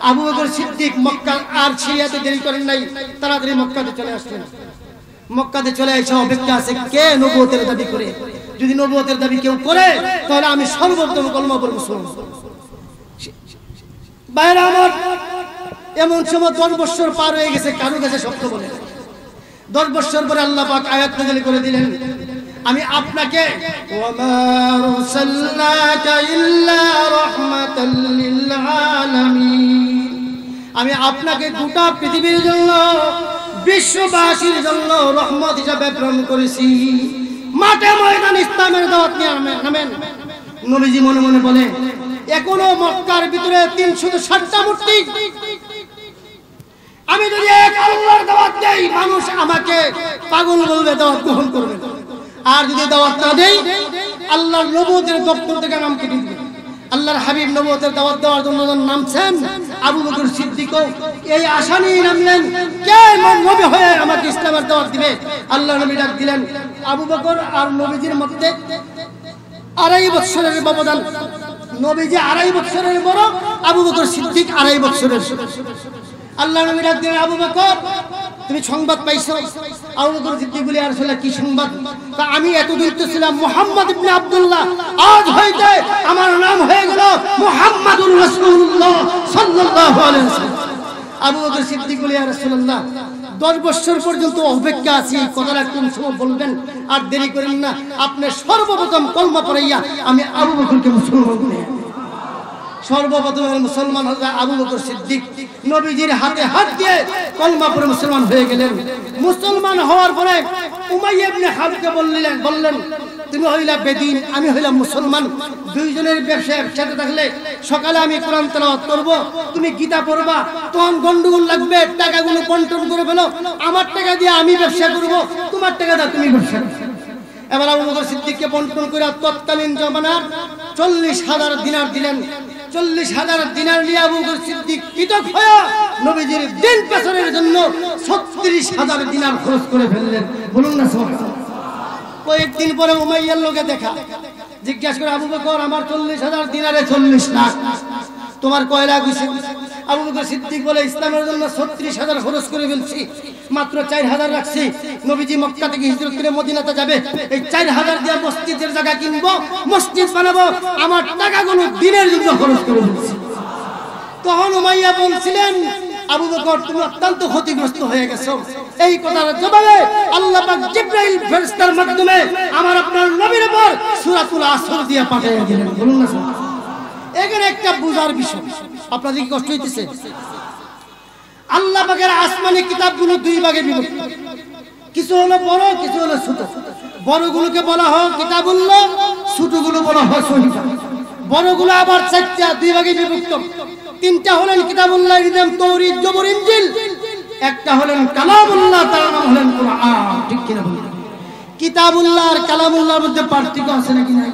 আবু বকর সিদ্দিক মক্কা আর সিরিয়াতে দেরি করেন নাই, তাড়াতাড়ি মক্কাতে চলে আসলেন। মক্কাতে চলে এসে অপেক্ষা আছে কে নবুয়তের দাবি করে। যদি নবুয়তের দাবি কেউ করে, তাহলে আমি সর্বপ্রথম কলমা পড়ে মুসলমান। বাইরে আমার এমন সময় 10 বছর পার হয়ে গেছে, কারো কাছে সত্য বলে। 10 বছর পরে আল্লাহ পাক আয়াত নাযিল করে দিলেন, আমি আপনাকে ওয়ামা আরসালনাকা ইল্লা রাহমাতাল লিল আলামিন, আমি আপনাকে গোটা পৃথিবীর জন্য, বিশ্ববাসীর জন্য রহমত হিসেবে প্রেরণ করেছি। মাঠে ময়দানে ইসলামের দাওয়াত নিয়ে নামেন। নবীজি মনে মনে বলে, এখনো মক্কার ভিতরে 360টা মূর্তি, আমি যদি এক আল্লাহর দাওয়াত দেই, মানুষ আমাকে পাগল বলবে, দাওয়াত গ্রহণ করবে। আর যদি দাওয়াত না দেই, আল্লাহর নবুয়তের দপ্তর থেকে নাম কেটে দিবে। আল্লাহর হাবিব নবুয়তের দাওয়াত দেওয়ার জন্য নামছেন, আবু বকর সিদ্দিক এই আশা নিয়ে নামলেন, কে নবী হয়ে আমাকে ইসলামের দাওয়াত দিবে। আল্লাহ নবী ডাক দিলেন, আবু বকর আর নবীজির মধ্যে 2.5 বছরের ব্যবধান। নবীজি 2.5 বছরের বড়, আবু বকর সিদ্দিক 2.5 বছরের। আল্লাহ নবী ডাক দিলেন, আবু বকর তুমি সংবাদ পাইছো? আবু বকর সিদ্দিক বলে, আর রাসূলুল্লাহ কি সংবাদ? তা আমি এতদিন তো ছিলাম মুহাম্মদ ইবনে আব্দুল্লাহ, আজ হইতে আমার নাম হয়ে গেল মুহাম্মাদুর রাসূলুল্লাহ সাল্লাল্লাহু আলাইহি ওয়াসাল্লাম। আবু বকর সিদ্দিক বলে, আর রাসূলুল্লাহ 10 বছর পর্যন্ত অপেক্ষা আছি, কথাটা কোন সময় বলবেন, আর দেরি করেন না, আপনি সর্বপ্রথম কলমা পড়াইয়া আমি আবু বকরকে মুসলমান করে। সর্বপ্রথম মুসলমান হয়ে আবু বকর সিদ্দিক নবীজির হাতে হাত দিয়ে কলমা পড়ে মুসলমান হয়ে গেলেন। মুসলমান হওয়ার পরে উমাইয়া ইবনে হাবকে বললেন, তুমি হইলা বেদিন, আমি হইলাম মুসলমান, দুইজনের ব্যবসা একসাথে থাকলে সকালে আমি কোরআন তেলাওয়াত করব, তুমি গীতা পড়বা, তখন গন্ডগোল লাগবে, টাকাগুলো বন্টন করে ফেলো, আমার টাকা দিয়ে আমি ব্যবসা করব, তোমার টাকা দিয়ে তুমি ব্যবসা করবে। এবার আবু বকর সিদ্দিককে বন্টন করে তৎকালীন জমানার 40,000 দিনার দিলেন। 40,000 দিনার নিয়ে আবু বকর সিদ্দিক কৃতক হয়ে নবীজির দিন পেছনের জন্য 36,000 দিনার খরচ করে ফেললেন। বলুন না সুবহানাল্লাহ। কয়েকদিন পরে উমাইয়ার লোকে দেখা, জিজ্ঞাসা করে, আবু বকর আমার 40,000 দিনারে 40 লাখ, তোমার কয় লাখ হইছে? আবু বকর সিদ্দিক বলে, ইসলামের জন্য 36,000 খরচ করে ফেলছি, মাত্র 4,000 রাখছি। নবীজি মক্কা থেকে হিজরত করে মদিনাতে যাবে, এই 4,000 দিয়ে মসজিদের জায়গা কিনবো, মসজিদ বানাবো, আমার টাকাগুলো দিনের জন্য খরচ করে ফেলছি। তখন উমাইয়া বলছিলেন, আবু বকর তুমি অত্যন্ত ক্ষতিগ্রস্ত হয়ে গেছো। এই কথার জবাবে আল্লাহ পাক জিবরাইল ফেরেশতার মাধ্যমে আমার আপনার নবীর উপর সূরাতুল আসর দিয়ে পাঠিয়ে দিলেন। বলুন না স্যার, এখানে একটা বুঝার বিষয়, আপনাদের কি কষ্ট হইতেছে? আল্লাহ পাকের আসমানি কিতাবগুলো 2 ভাগে বিভক্ত, কিছু হলো বড়, কিছু হলো ছোট। বড়গুলোকে বলা হয় কিতাবুল্লাহ, ছোটগুলো বলা হয় সহিফা, বড়গুলো আবার চারটা, দুই ভাগে বিভক্ত। তিনটা হলেন কিতাবুল্লাহ, তাওরীত, জবর, ইনজিল। একটা হলেন কালামুল্লাহ, তার নাম হলেন কোরআন। ঠিক কিনা বলুন? কিতাবুল্লাহ আর কালামুল্লাহর মধ্যে পার্থক্য আছে নাকি নাই?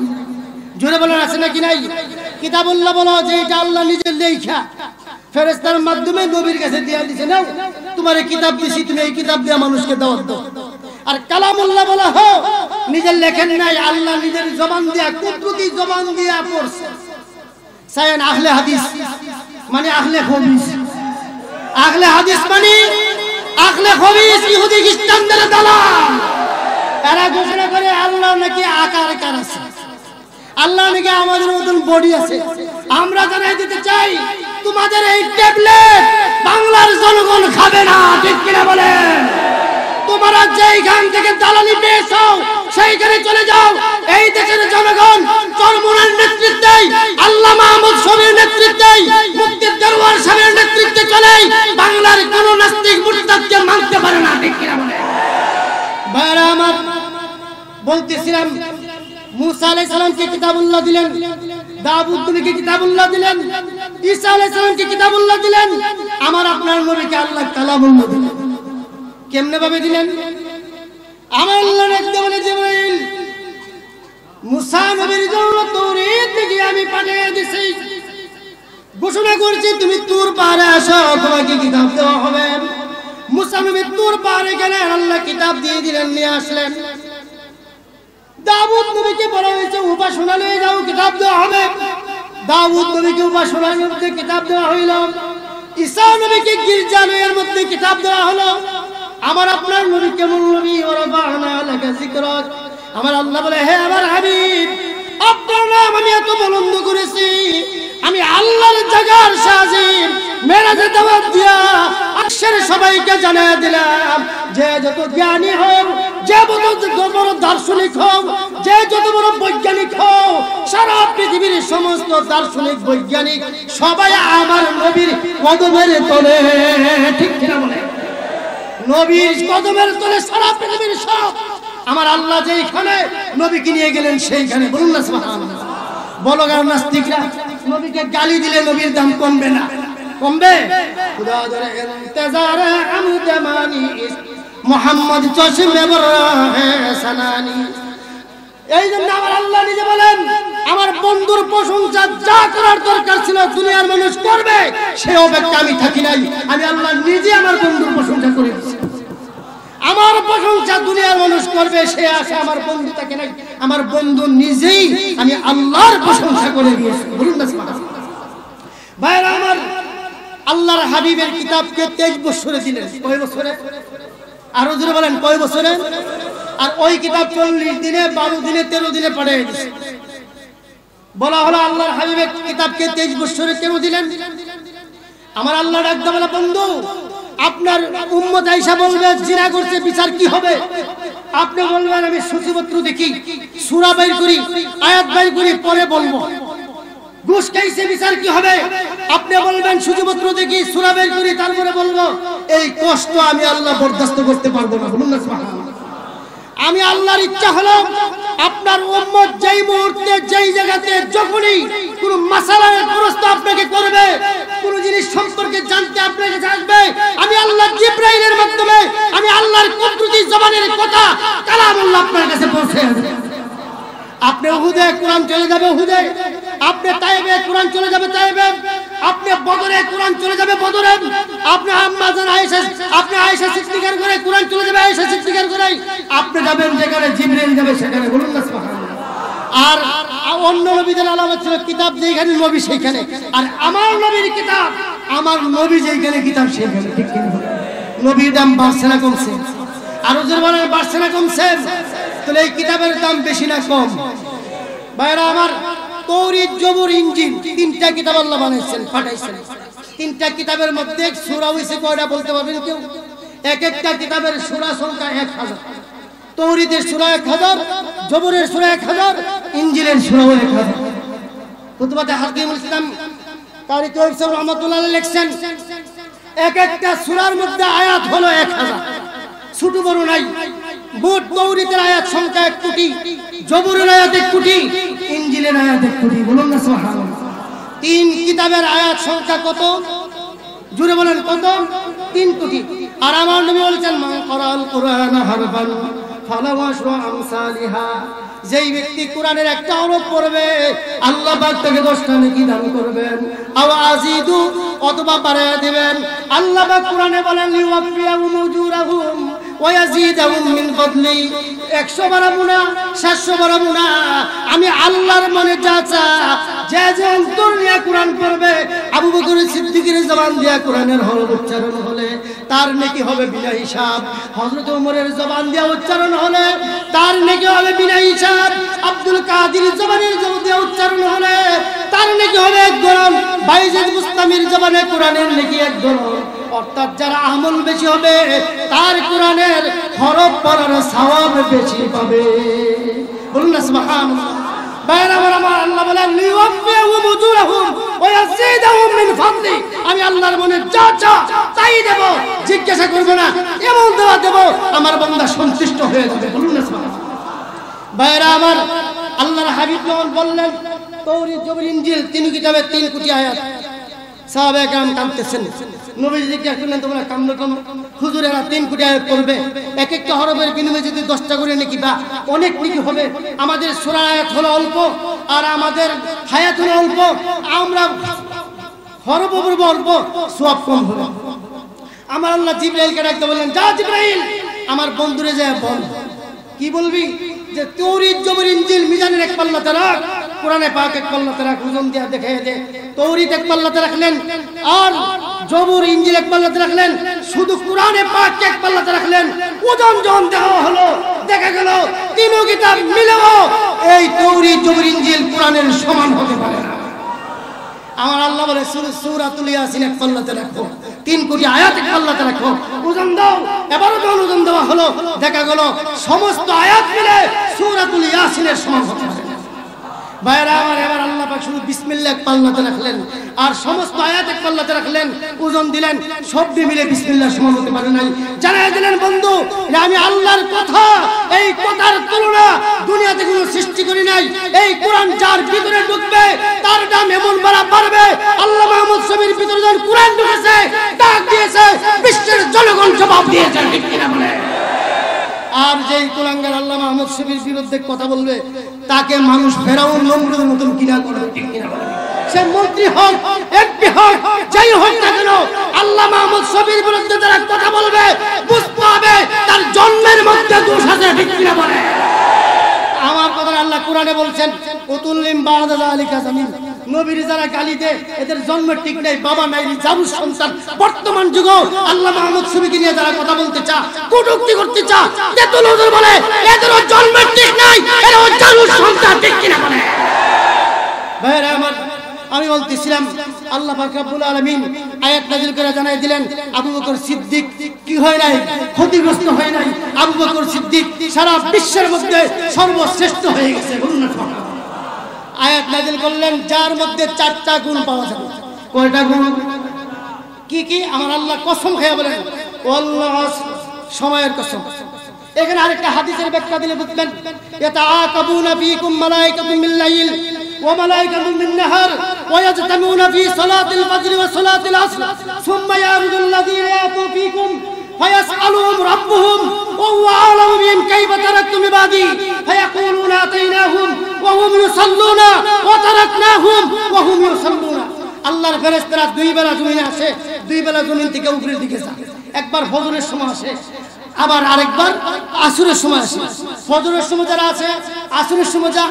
জোরে বলেন, আছে নাকি নাই? কিতাবুল্লাহ বলো যে এটা আল্লাহ নিজে লেখা, ফেরেশতার মাধ্যমে নবীর কাছে দিয়ে দিয়েছে, নাও তোমার এই কিতাব দিছি, তুমি এই কিতাব দিয়ে মানুষকে দাওয়াত দাও। আর কালামুল্লাহ বলা হয় নিজের লেখেন নাই, আল্লাহ নিজের জবান দিয়া, কুদরতি জবান দিয়া পড়ছে। সায়েন আহলে হাদিস মানে আহলে খবিস, আহলে হাদিস মানে আহলে খবিস, ইহুদি খ্রিস্টানদের দালাল। এরা ঘোষণা করে আল্লাহ নাকি আকার আছে, আল্লাহ নাকি আমাদের মতন বডি আছে। আমরা জানাই দিতে চাই, তোমাদের এই ট্যাবলেট বাংলার জনগণ খাবে না। ঠিক কিনা বলেন? তোমরা যেইখান থেকে দালালি পেয়েছো সেইখানে চলে যাও। এই দেশের জনগণ চরমোনার নেতৃত্বে, আল্লাহ মাহমুদ শফির নেতৃত্বে, মুফতি দরবার সাহেবের নেতৃত্বে চলে বাংলার কোন নাস্তিক মুরতাদকে মানতে পারে না। ঠিক কিনা বলেন? ভাইরা আমার, বলতেছিলাম মুসা আলাইহিস সালামকে কিতাবুল্লাহ দিলেন, দাউদ নবীকে কিতাবুল্লাহ দিলেন, ঈসা আলাইহিস সালামকে কিতাবুল্লাহ দিলেন, আমার আপনার নবীকে আল্লাহ কালামুল্লাহ দিলেন। কেমনে ভাবে দিলেন? আমার আল্লাহ একদম বলে, জিবরাইল মুসা নবীর জন্য তাওরীত লিখে আমি পাঠিয়ে দিয়েছি, ঘোষণা করছি তুমি তুর পাহাড়ে আসো, তোমাকে কিতাব দেওয়া হবে। মুসা নবী তুর পাহাড়ে গেলেন, আল্লাহ কিতাব দিয়ে দিলেন, নিয়ে আসলেন। দাউদ নবীকে বলা হয়েছে উপাসনা নিয়ে যাও, কিতাব দেওয়া হবে। দাউদ নবীকে উপাসনার মধ্যে কিতাব দেওয়া হইল। ঈসা নবীকে গির্জালয়ের মধ্যে কিতাব দেওয়া হলো। আমার আপনার নবী কেমন নবী? ওয়ারাফা'না লাকা যিকরাক। আমার আল্লাহ বলে, হে আমার হাবিব, আপনার নাম আমি এত বুলন্দ করেছি, আমি আল্লাহর জাগার শাহজিম মেরাজে দাওয়াত দিয়া আকশারে সবাইকে জানিয়ে দিলাম, যে যত জ্ঞানী হোক, যে যত বড় দার্শনিক হোক, যে যত বড় বৈজ্ঞানিক হোক, সারা পৃথিবীর সমস্ত দার্শনিক বৈজ্ঞানিক সবাই আমার নবীর কদমের তলে। ঠিক কিনা বলে? নবীর কদমের তলে সারা পৃথিবীর সব। আমার আল্লাহ যেখানে নবীকে নিয়ে গেলেন সেইখানে। বলুন না সুবহানাল্লাহ। বলো গা নাস্তিকরা, নবীকে গালি দিলে নবীর দাম কমবে না? কমবে? খুদা ধরে ইন্তজারে আমদে মানি মুহাম্মদ চশমে বরহে সানানি। এই জন্য আমার আল্লাহ নিজে বলেন, আমার বন্ধুর প্রশংসা যা করার দরকার ছিল দুনিয়ার মানুষ করবে, সে অপেক্ষা আমি থাকি নাই। আমি আল্লাহ নিজে আমার বন্ধুর প্রশংসা করে দিয়েছি। আমার প্রশংসা দুনিয়ার মানুষ করবে, সে আশা আমার বন্ধু থাকে নাই। আমার বন্ধু নিজেই আমি আল্লাহর প্রশংসা করে দিয়েছি। বলুন না সুবহানাল্লাহ। ভাইরা আমার, আল্লাহর হাবিবের কিতাবকে 23 বছরে দিলেন। কয় বছরে? আরো জোরে বলেন, কয় বছরে? আর ওই কিতাব 40 দিনে, 12 দিনে, 13 দিনে পাঠিয়ে দিয়েছে। বলা হলো আল্লাহর হাবিবের কিতাবকে 23 বছরে কেন দিলেন? আমার আল্লাহ ডাকতে বলে, বন্ধু আপনার উম্মত আয়েশা বলবে জিনা করছে, বিচার কি হবে? আপনি বলবেন আমি সূচিপত্র দেখি, সূরা বের করি, আয়াত বের করি, পরে বলবো। ঘুষ খাইছে, বিচার কি হবে? আপনি বলবেন সূচিপত্র দেখি, সূরা বের করি, তারপরে বলবো। এই কষ্ট আমি আল্লাহ বরদাস্ত করতে পারবো না। বলুন না সুবহানাল্লাহ। আমি আল্লাহর ইচ্ছা হলো আপনার উম্মত যেই মুহূর্তে, যেই জায়গাতে, যখনই কোন মাসালার প্রশ্ন আপনাকে করবে, কোন জিনিস সম্পর্কে জানতে আপনার কাছে আসবে, আমি আল্লাহ জিবরাইলের মাধ্যমে আমি আল্লাহর কুদরতি জবানের কথা কালামুল্লাহ আপনার কাছে পৌঁছে যাবে। আপনি উহুদে কোরআন চলে যাবে উহুদে, আপনি তায়েবে কোরআন চলে যাবে তায়েবে, আপনি বদরে কোরআন চলে যাবে বদরে, আপনি আম্মা জান আয়েশা, আপনি আয়েশা সিদ্দিকার করে কোরআন চলে যাবে আয়েশা সিদ্দিকার করে, আপনি যাবেন যেখানে জিবরাইল যাবে সেখানে। বলুন না সুবহানাল্লাহ। আর অন্য নবীদের আলাদা ছিল কিতাব, যেখানে নবী সেইখানে। আর আমার নবীর কিতাব, আমার নবী যেখানে কিতাব সেইখানে। ঠিক কি না? নবীর দাম বাড়ছে না কমছে? আরো জোরে বলেন, বাড়ছে না কমছে? তাহলে এই কিতাবের দাম বেশি না কম? ভাইরা আমার, তাওরীত, জবর, ইনজিল, 3টা কিতাব আল্লাহ বানাইছেন, পাঠাইছেন। 3টা কিতাবের মধ্যে সূরা হইছে কয়টা বলতে পারবেন কেউ? এক একটা কিতাবের সূরা সংখ্যা 1000। তাওরীতের সূরা 1000, জবরের সূরা 1000, ইনজিলের সূরা 1000। কুতুবাতে হাকিমুল ইসলাম কারি তৌহিদ রাহমাতুল্লাহ আলাইহি লিখছেন, এক একটা সূরার মধ্যে আয়াত হলো 1000, ছোট বড় নাই। মোট তৌরাতের আয়াত সংখ্যা 1 কোটি, জবুরের আয়াত 1 কোটি, ইনজিলের আয়াত 1 কোটি। বলুন না সুবহানাল্লাহ। 3 কিতাবের আয়াত সংখ্যা কত? জুড়ে বলেন কত? 3 কোটি। আর আমার নবী বলেছেন মান ক্বারাআল কুরআনা হারফান ফালাহু আশরু আমসালিহা, যেই ব্যক্তি কোরআনের একটা হরফ পড়বে আল্লাহ পাক তাকে 10টা নেকি দান করবেন। আও আজিদু, অথবা বাড়ায়া দিবেন। আল্লাহ পাক কোরআনে বলেন লিওয়াফিয়াহুম উজুরাহুম ওয়া ইয়াজিদাহুম মিন ফাদলি, 100 বাড়াবো না, 700 বাড়াবো না, আমি আল্লাহর মনে যা চা, যে যে অন্তর নিয়ে কোরআন পড়বে, আবু বকর সিদ্দিকের জবান দিয়ে কোরআনের হরফ উচ্চারণ হলে তার নেকি হবে বিনা হিসাব। হযরত ওমরের জবান দিয়ে উচ্চারণ হলে তার নেকি হবে বিনা হিসাব। আব্দুল কাদের জবানের দিয়ে উচ্চারণ হলে তার নেকি হবে 1 গরম। বাইজিদ মুস্তামির জবানে কোরআনের নেকি 1 গরম। অর্থাৎ যারা আমল বেশি হবে তার কোরআনের হরফ পড়ার সওয়াব বেশি পাবে। বলুন না সুবহানাল্লাহ। আল্লাহ বলেন লিওয়াফিয়াহুম উজুরাহুম ওয়া ইয়াজিদাহুম মিন ফাদলি, আমি আল্লাহর মনে যা চা তাই দেব, জিজ্ঞাসা করব না, এমন দেওয়া দেব আমার বান্দা সন্তুষ্ট হয়ে যাবে। বলুন না সুবহানাল্লাহ। ভাইরা আমার, আল্লাহর হাবিব বললেন তৌরাত জবুর ইনজিল 3 কিতাবে 3 কোটি আয়াত। সাহাবায়ে কেরাম কাঁদতেছেন, নবীজি জিজ্ঞাসা করলেন তোমরা কান্দো কেন? হুজুরেরা 3 কোটি আয়াত পড়বে, এক একটা হরফের বিনিময়ে যদি 10টা করে নেকি বা অনেক নেকি হবে। আমাদের সূরা আয়াত হলো অল্প আর আমাদের হায়াত হলো অল্প, আমরা হরফ পড়ব অল্প, সওয়াব কম হবে। আমার আল্লাহ জিবরাইলকে ডাকতে বললেন, যা জিবরাইল আমার বন্ধুরে যায় বল। কি বলবি? যে তৌরাত জবুর ইনজিল মিজানের 1 পাল্লাতে রাখ, কোরআনে পাক 1 পাল্লাতে রাখ, ওজন দিয়া দেখায় দে। তৌরাত 1 পাল্লাতে রাখলেন আর জবুর ইনজিল 1 পাল্লাতে রাখলেন, শুধু কোরআনে পাক 1 পাল্লাতে রাখলেন। ওজন যখন দেওয়া হলো দেখা গেল 3 কিতাব মিলেও এই তৌরাত জবুর ইনজিল কোরআনের সমান হতে পারে না। আমার আল্লাহ বলে সূরাতুল ইয়াসিন 1 পাল্লাতে রাখো, 3 কোটি আয়াত 1 পাল্লাতে রাখো, ওজন দাও। এবারও যখন ওজন দেওয়া হলো দেখা গেল সমস্ত আয়াত মিলে সূরাতুল ইয়াসিনের সমান হতে পারে না। ভাইরা আমার, এবার আল্লাহ পাক শুধু বিসমিল্লাহ 1 পাল্লাতে রাখলেন আর সমস্ত আয়াত 1 পাল্লাতে রাখলেন, ওজন দিলেন, সব মিলে বিসমিল্লাহ সমান হতে পারে নাই। জানাই দিলেন বন্ধু, যে আমি আল্লাহর কথা, এই কথার তুলনা দুনিয়াতে কোনো সৃষ্টি করি নাই। এই কোরআন যার ভিতরে ঢুকবে তার দাম এমন বাড়বে। আল্লাহ মাহমুদ শফির ভিতরে যখন কোরআন ঢুকেছে, ডাক দিয়েছে, বিশ্বের জনগণ জবাব দিয়েছে, ঠিক কিনা বলে? আর যেই কুলাঙ্গার আল্লাহ মাহমুদ শফির বিরুদ্ধে কথা বলবে তাকে মানুষ ফেরাউন নমরুদের মতন কিনা করবে, ঠিক কিনা বলে? সে মন্ত্রী হোক, এমপি হোক, যাই হোক না কেন, আল্লাহ মাহমুদ শফির বিরুদ্ধে যারা কথা বলবে বুঝতে হবে তার জন্মের মধ্যে দোষ আছে, ঠিক কিনা বলে? আমার কথা আল্লাহ কোরআনে বলছেন উতুল্লিম বাদা যালিকা জামিন, নবীর যারা গালি দেয় এদের জন্ম ঠিক নাই, বাবা নাই, জাবুর সন্তান। বর্তমান যুগে আল্লাহ মাহমুদ শফিকে নিয়ে যারা কথা বলতে চা, কটূক্তি করতে চা, তেতুল হুজুর বলে এদের জন্ম ঠিক নাই, এরা জাবুর সন্তান, ঠিক কিনা বলে? ভাইরা আমার, আমি বলতেছিলাম আল্লাহ পাক রব্বুল আলামিন আয়াত নাযিল করে জানাই দিলেন আবু বকর সিদ্দিক কি হয় নাই, ক্ষতিগ্রস্ত হয় নাই। আবু বকর সিদ্দিক সারা বিশ্বের মধ্যে সর্বশ্রেষ্ঠ হয়ে গেছে। বলুন না সুবহানাল্লাহ। আয়াত নাযিল করলেন যার মধ্যে 4টা গুণ পাওয়া যাবে। কয়টা গুণ? কি কি? আমার আল্লাহ কসম খেয়ে বলেন ওয়াল্লাহ, সময়ের কসম। এখানে আরেকটা হাদিসের ব্যাখ্যা দিলে বুঝবেন, ইয়াতাআকাবুনা ফীকুম মালায়েকাতুম মিল লাইল ওয়া মালায়েকাতুম মিন নাহার ওয়া ইয়াজতামুনা ফী সালাতিল ফাজর ওয়া সালাতিল আসর সুম্মা ইয়ারুদুল লাযীনা ইয়াতু ফীকুম ফায়াসআলুহুম রাব্বুহুম ওয়া হুয়া আ'লামু বিহিম কাইফা তারাকতুম ইবাদি ফায়াকুলুনা আতাইনাহুম ওয়া হুম ইউসাল্লুনা ওয়া তারাকনাহুম ওয়া হুম ইউসাল্লুনা। আল্লাহর ফেরেশতারা 2 বেলা জমিনে আসে, 2 বেলা জমিন থেকে উপরের দিকে যায়। একবার ফজরের সময় আসে, আবার আরেকবার আসরের সময় আসে। ফজরের সময় যারা আছে আসরের সময় যা,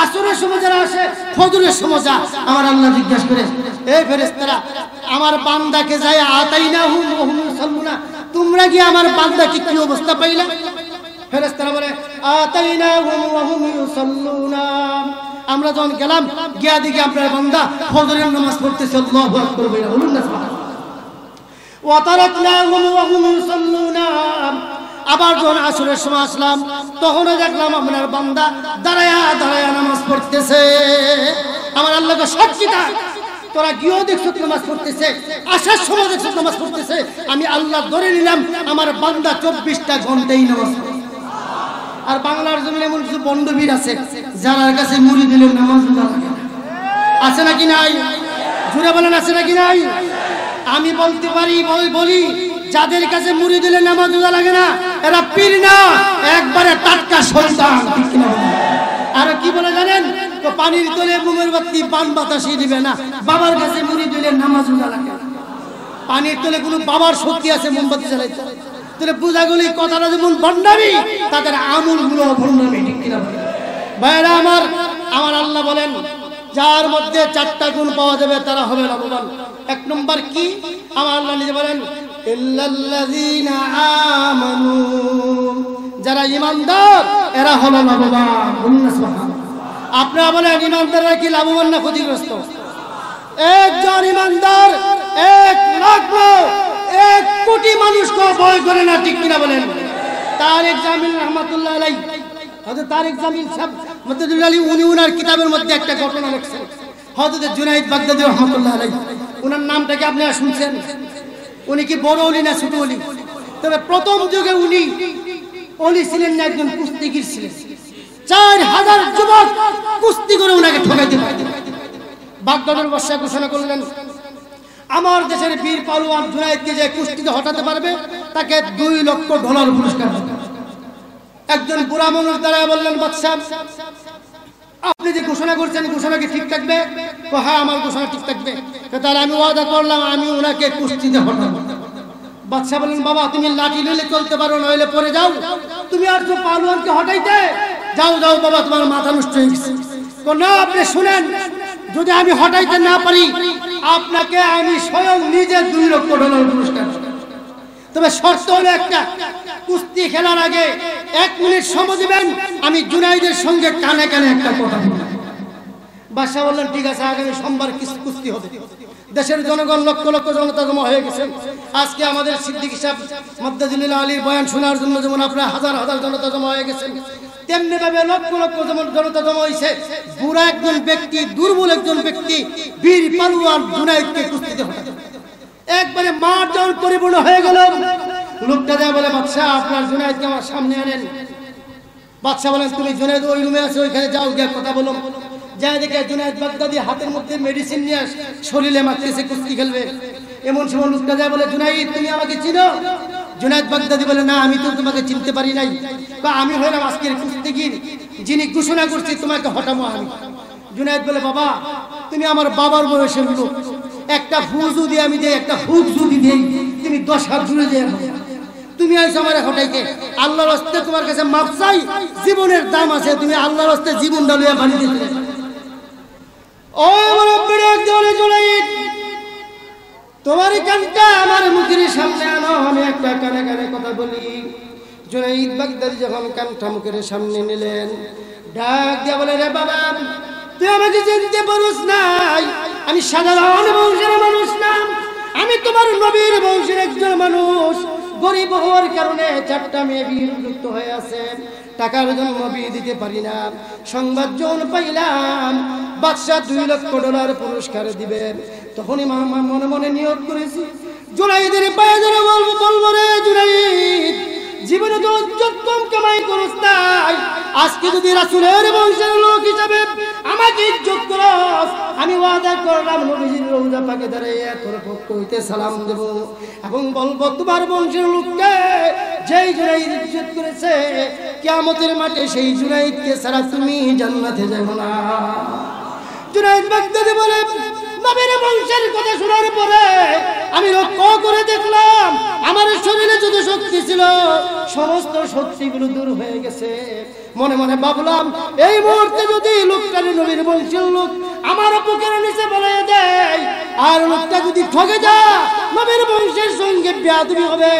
আসরের সময় যারা আসে ফজরের সময় যা। আমার আল্লাহ জিজ্ঞাসা করে, এই ফেরেশতারা আমার বান্দাকে যায় আতাইনাহুম ওয়া হুম ইউসাল্লুনা, তোমরা কি আমার বান্দাকে কি অবস্থা পাইলা? ফেরেশতারা বলে আতাইনাহুম ওয়া হুম ইউসাল্লুনা, আমরা যখন গেলাম গিয়া দেখি আপনার বান্দা ফজরের নামাজ পড়তেছে। আল্লাহু আকবার, বলুন না সুবহানাল্লাহ। ওয়া তারাকনাহুম ওয়া হুম ইউসাল্লুনা, আবার যখন আসরের সময় আসলাম তখনও দেখলাম আপনার বান্দা দাঁড়ায়া দাঁড়ায়া নামাজ পড়তেছে। আমার আল্লাহকে সাক্ষী থাক, তোরা গিয়েও দেখছো নামাজ পড়তেছে, আসার সময় দেখছো নামাজ পড়তেছে। আমি আল্লাহ ধরে নিলাম আমার বান্দা 24টা ঘন্টাই নামাজ পড়ে। আর বাংলার জমিনে এমন কিছু বন্ডবীর আছে যার কাছে মুড়ি দিলে নামাজ রোজা লাগে না। আছে নাকি নাই? জুড়ে বলেন আছে নাকি নাই? আমি বলতে পারি বলি যাদের কাছে মুড়ি দিলে নামাজ রোজা লাগে না এরা পীর না, একবারে টাটকা শয়তান। ঠিক কিনা? আর কি বলে জানেন? তো পানির তলে মোমের বাতি পান বাতাসই দিবে না, বাবার কাছে মুড়ি দিলে নামাজ রোজা লাগে না। পানির তলে কোনো বাবার শক্তি আছে মোমবাতি জ্বালাইতে? তাহলে পূজাগুলি কথাটা যেমন ভণ্ডামি, তাদের আমলগুলো ভণ্ডামি। ঠিক কিনা ভাইরা আমার? আমার আল্লাহ বলেন যার মধ্যে 4টা গুণ পাওয়া যাবে তারা হবে লাভবান। 1 নম্বর কি? আমার আল্লাহ নিজে বলেন ইল্লাল্লাযীনা আমানু, যারা ঈমানদার এরা হলো লাভবান। বলুন সুবহানাল্লাহ। আপনারা বলেন ঈমানদাররা কি লাভবান না ক্ষতিগ্রস্ত? একজন ঈমানদার 1 কোটি মানুষকে ভয় করে না। ঠিক কিনা বলেন? তারেক জামিল রহমাতুল্লাহ আলাইহি, হযরত তারেক জামিল সাহেব রহমাতুল্লাহ আলাইহি উনি ওনার কিতাবের মধ্যে একটা ঘটনা লিখছেন। হযরত জুনাইদ বাগদাদী রহমাতুল্লাহ আলাইহি, ওনার নামটাকে আপনারা শুনছেন? উনি কি বড় ওলি না ছোট ওলি? তবে প্রথম যুগে উনি ওলি ছিলেন না, একজন কুস্তিগীর ছিলেন। 4000 যুবক কুস্তি করে ওনাকে ঠকাইতে পারতেন। বাগদাদের বাদশা ঘোষণা করলেন আমার দেশের বীর পালোয়ান জুনাইদকে যে কুস্তিতে হটাতে পারবে তাকে $2,00,000 পুরস্কার দেবে। একজন বুড়া মানুষ দাঁড়ায় বললেন বাদশা আপনি যে ঘোষণা করছেন ঘোষণা কি ঠিক থাকবে? হ্যাঁ আমার ঘোষণা ঠিক থাকবে। তাহলে আমি ওয়াদা করলাম আমি ওনাকে কুস্তিতে হটাবো। বাদশা বললেন বাবা তুমি লাঠি নিলে চলতে পারো, নইলে পরে যাও। তুমি আর তো পালোয়ানকে হটাইতে যাও বাবা, তোমার মাথা নষ্ট হয়ে গেছে। না আপনি শুনেন, যদি আমি হটাইতে না পারি আপনাকে আমি স্বয়ং নিজে $2,00,000 পুরস্কার দেব। তবে শর্ত হলো একটা, কুস্তি খেলার আগে 1 মিনিট সময় দিবেন, আমি জুনাইদের সঙ্গে কানে কানে একটা কথা বলবো। বাদশা বললেন ঠিক আছে, আগামী সোমবার কুস্তি হবে। দেশের জনগণ লক্ষ লক্ষ জনতা জমা হয়ে গেছেন। আজকে আমাদের সিদ্দিকী সাহেব মাদ্দাজিলুল আলীর বয়ান শোনার জন্য যেমন আপনারা হাজার হাজার জনতা জমা হয়ে গেছেন, তেমনি ভাবে লক্ষ লক্ষ জনতা জমা হয়েছে। বুড়া একজন ব্যক্তি, দুর্বল একজন ব্যক্তি বীর পালোয়ান জুনাইদকে কুস্তিতে হটাতে একবারে মাঠ যখন পরিপূর্ণ হয়ে গেল, লোকটা যায় বলে বাদশা আপনার জুনাইদকে আমার সামনে আনেন। বাদশা বলেন তুমি জুনাইদ ওই রুমে আছে, ওইখানে যাও, গিয়ে কথা বলো। যায় দেখে জুনাইদ বাগদাদী হাতের মধ্যে মেডিসিন নিয়ে শরীরে মারতেছে, কুস্তি খেলবে। এমন সময় লোকটা যায় বলে জুনাইদ তুমি আমাকে চিনো? জুনাইদ বাগদাদী বলে না আমি তো তোমাকে চিনতে পারি নাই, আমি হলাম আজকের কুস্তিগীর যিনি ঘোষণা করছি তোমাকে হটাবো আমি। জুনাইদ বলে বাবা তুমি আমার বাবার বয়সের লোক, একটা ফু যদি আমি দিই, একটা হুক যদি দিই, তুমি 10 হাত জুড়ে যাই। তুমি আইছো আমার হটাইতে, আল্লাহর রাস্তে তোমার কাছে মাপ চাই, জীবনের দাম আছে, তুমি আল্লাহর রাস্তে জীবনটা লইয়া বাড়ি দিতে। ও মুরব্বির একজন জুনাইদ তোমার কানটা আমার মুখের সামনে আনো, আমি একটা কানে কানে কথা বলি। জুনাইদ বাগদাদী যখন কানটা মুখের সামনে নিলেন, ডাক দিয়ে বলে রে বাবা তুই আমাকে চিনতে পারিস নাই, আমি সাধারণ বংশের মানুষ না, আমি তোমার নবীর বংশের একজন মানুষ। গরিব হওয়ার কারণে 4টা মেয়ে বিরুদ্ধ হয়ে আছে, টাকার জন্য বিয়ে দিতে পারি না। সংবাদ যখন পাইলাম বাদশা $2,00,000 পুরস্কার দিবেন, তখনই মনে মনে নিয়োগ করেছি জুনাইদের পায়ে ধরে বলবো রে জুনাইদ জীবনে তো ইজ্জত কম কামাই করস নাই, আজকে যদি রাসূলের বংশের লোক হিসাবে আমাকে ইজ্জত করস, আমি ওয়াদা করলাম নবীজির রওজা পাকে দাঁড়িয়ে তোর পক্ষ হইতে সালাম দেব এবং বলবো তোমার বংশের লোককে যেই জুনাইদ ইজ্জত করেছে কিয়ামতের মাঠে সেই জুনাইদকে ছাড়া তুমি জান্নাতে যাবে না। জুনাইদ বাগদাদী বলে নবীর বংশের কথা শোনার পরে আমি লক্ষ্য করে দেখলাম আমার শরীরে যত শক্তি ছিল সমস্ত শক্তিগুলো দূর হয়ে গেছে। মনে মনে ভাবলাম এই মুহূর্তে যদি লোকটার নবীর বংশের লোক আমার বুকের নিচে বলে দেয় আর লোকটা যদি ঠকে যায় নবীর বংশের সঙ্গে বেয়াদবি হবে,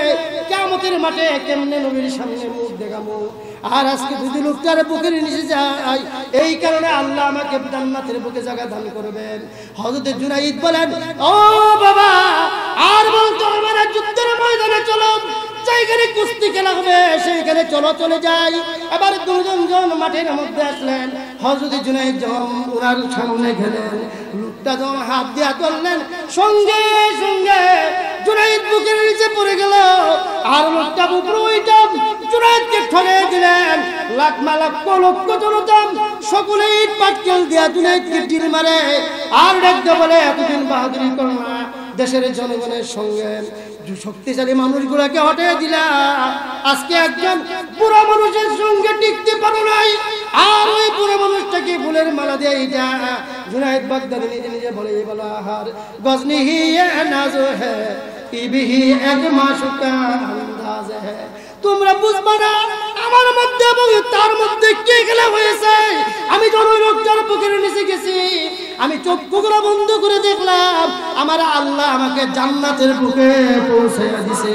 কিয়ামতের মাঠে কেমনে নবীর সামনে মুখ দেখাবো। আর আজকে যদি লোকটার বুকের নিচে যায় এই কারণে আল্লাহ আমাকে জান্নাতের বুকে জায়গা দান করবেন। হযরত জুনাইদ বলেন ও বাবা আর বলতো আমার যুদ্ধের ময়দানে চলো, যেখানে কুস্তি খেলা হবে সেইখানে চলো, চলে যাই। এবার দুজন মাঠের মধ্যে আসলেন, হযরত জুনাইদ যখন ওনার সামনে গেলেন, লোকটা যখন হাত দিয়া ধরলেন সঙ্গে সঙ্গে জুনাইদ বুকের নিচে পড়ে গেল আর লোকটা বুকের ওইটা জুনায়েদকে ঠগে দিলেন লাখ লক্ষ লক্ষ জনতা সকলে ইট পাটকেল দিয়া জুনায়েদকে ঢিল মারে আর ডাকতে বলে এতদিন বাহাদুরি করো না দেশের জনগণের সঙ্গে শক্তিশালী মানুষগুলোকে হটিয়ে দিলা আজকে একজন বুড়া মানুষের সঙ্গে টিকতে পারো নাই আর ওই বুড়া মানুষটাকে ফুলের মালা দিয়ে এটা জুনায়েদ বাগদাদি নিজে নিজে বলে বলা হার গজনি হি নাজো হ্যায় ইবিহি এক মাসুকা আন্দাজ হ্যায় তোমরা বুঝবা না আমার মধ্যে এবং তার মধ্যে কি খেলা হয়েছে আমি যখন লোকটার বুকের নিচে গেছি আমি চক্ষুগুলো বন্ধ করে দেখলাম আমার আল্লাহ আমাকে জান্নাতের বুকে পৌঁছে দিয়েছে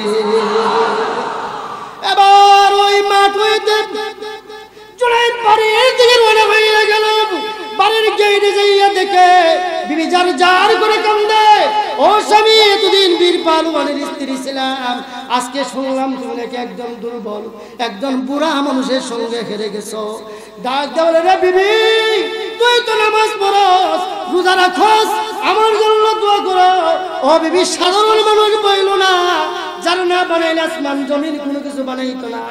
এবার ওই মাঠ হইতে জুনায়েদ বাড়ির দিকে রওনা হয়ে গেল বাড়ির গেটে যাইয়া দেখে বিবি জার জার করে কান্দে ও স্বামী এতদিন বীর পালওয়ানের স্ত্রী ছিলাম আজকে শুনলাম তুমি নাকি একজন দুর্বল একজন বুড়া মানুষের সঙ্গে হেরে গেছো ডাক দেওয়ালে রে বিবি তুই তো নামাজ পড়স রোজা রাখস আমার জন্য দোয়া করো ও বিবি সাধারণ মানুষ বইল না যার না বানাইলে আসমান জমিন কোনো কিছু বানাইতো না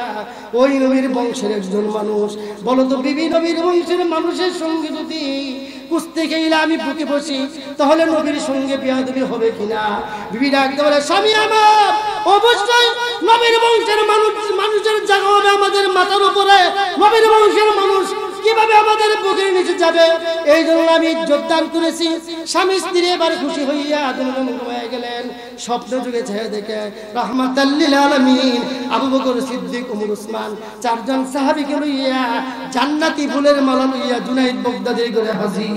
ওই নবীর বংশের একজন মানুষ বলো তো বিবি নবীর বংশের মানুষের সঙ্গে যদি কুস্তি খেলে আমি বুকে বসি তাহলে নবীর সঙ্গে বিয়াদবি হবে কিনা বিবি ডাকতে বলে স্বামী আমার অবশ্যই নবীর বংশের মানুষের জায়গা হবে আমাদের মাথার উপরে নবীর বংশের মানুষ কিভাবে আমাদের বুকের নিচে যাবে এই জন্য আমি যোগদান করেছি স্বামী স্ত্রী এবার খুশি হইয়া দুজন হয়ে গেলেন স্বপ্ন যুগে ছেড়ে দেখে রাহমাতাল লিল আলামিন আবু বকর সিদ্দিক ওমর উসমান চারজন সাহাবীকে লইয়া জান্নাতি ফুলের মালা লইয়া জুনায়েদ বাগদাদির ঘরে হাজির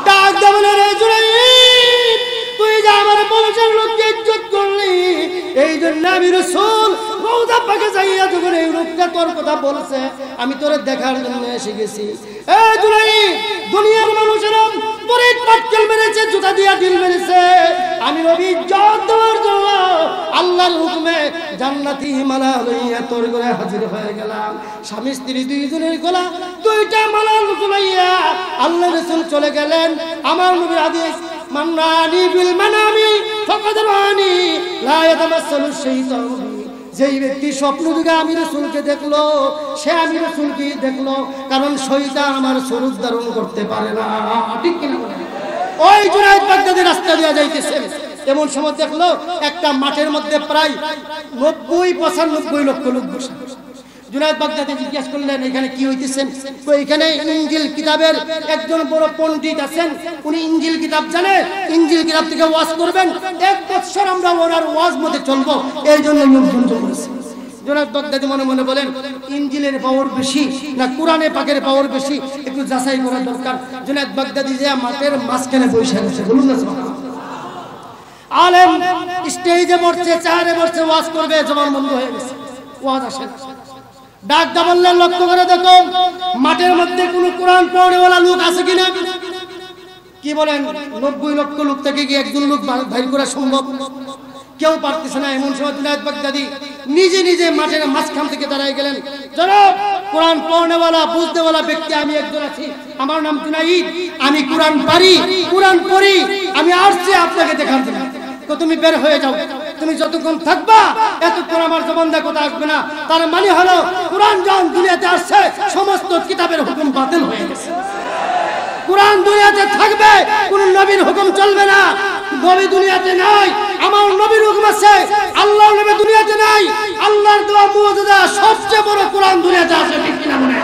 ডাক দেওয়ালে রে জুনায়েদ তুই যে আমার বংশের লোককে ইজ্জত করলি এই জন্য আমি রাসূল রওজা পাকে যাইয়া যখন এই লোকটা তোর কথা বলছে আমি তোরে দেখার জন্য এসে গেছি এ জুনায়েদ দুনিয়ার মানুষেরা তোর ইট পাটকেল মেরেছে জুতা দিয়া ঢিল মেরেছে আমি নবী ইজ্জত দেওয়ার জন্য আল্লাহর হুকুমে জান্নাতি মালা লইয়া তোর ঘরে হাজির হয়ে গেলাম স্বামী স্ত্রী দুইজনের গলা দুইটা মালা লইয়া আল্লাহর রাসূল চলে গেলেন আমার নবীর হাদিস মান্নানি বিল মানামি ফাকাদ রানি লা ইয়াতামাসসালু শাইতানু যেই ব্যক্তি স্বপ্ন যুগে আমি রাসূলকে দেখলো সে আমি রাসূলকে দেখলো কারণ শয়তান আমার স্বরূপ ধারণ করতে পারে না ঠিক কি না ওই জুনায়েদ বাগদাদি রাস্তা দিয়ে যাইতেছেন এমন সময় দেখলো একটা মাঠের মধ্যে প্রায় 90-95 লক্ষ লোক বসে জুনায়েদ বাগদাদি জিজ্ঞাসা করলেন এখানে কি হইতেছেন তো এখানে ইনজিল কিতাবের একজন বড় পণ্ডিত আছেন উনি ইনজিল কিতাব জানে ইনজিল কিতাব থেকে ওয়াজ করবেন এক বছর আমরা ওনার ওয়াজ মতে চলবো এই জন্য নিমন্ত্রণ করেছি জুনায়েদ বাগদাদি মনে মনে বলেন ইনজিলের পাওয়ার বেশি না কোরআনে পাকের পাওয়ার বেশি একটু যাচাই করা দরকার জুনায়েদ বাগদাদি যে মাঠের মাঝখানে বসে আছে বলুন না আলেম স্টেজে বসছে চেয়ারে বসছে ওয়াজ করবে জবান বন্ধ হয়ে গেছে ওয়াজ আসে না ডাক দাবল্লে লক্ষ্য করে দেখো মাঠের মধ্যে কোনো কোরআন পড়নেওয়ালা লোক আছে কিনা কি বলেন 90 লক্ষ লোক থেকে কি একজন লোক বাইর করা সম্ভব কেউ পারতেছে না এমন সময় জুনায়েদ বাগদাদি নিজে নিজে মাঠের মাঝখান থেকে দাঁড়ায় গেলেন জনাব কোরআন পড়নেওয়ালা বুঝনেওয়ালা ব্যক্তি আমি একজন আছি আমার নাম জুনায়েদ আমি কোরআন পারি কোরআন পড়ি আমি আসছি আপনাকে দেখার জন্য তো তুমি বের হয়ে যাও তুমি যতক্ষণ থাকবা এতক্ষণ আমার জবান দিয়ে কথা আসবে না তার মানে হলো কোরআন যখন দুনিয়াতে আসছে সমস্ত কিতাবের হুকুম বাতিল হয়ে গেছে কোরআন দুনিয়াতে থাকবে কোন নবীর হুকুম চলবে না নবী দুনিয়াতে নাই আমার নবীর হুকুম আছে আল্লাহর নবী দুনিয়াতে নাই আল্লাহর দেওয়া মুজিজা সবচেয়ে বড় কোরআন দুনিয়াতে আছে ঠিক কি না বলেন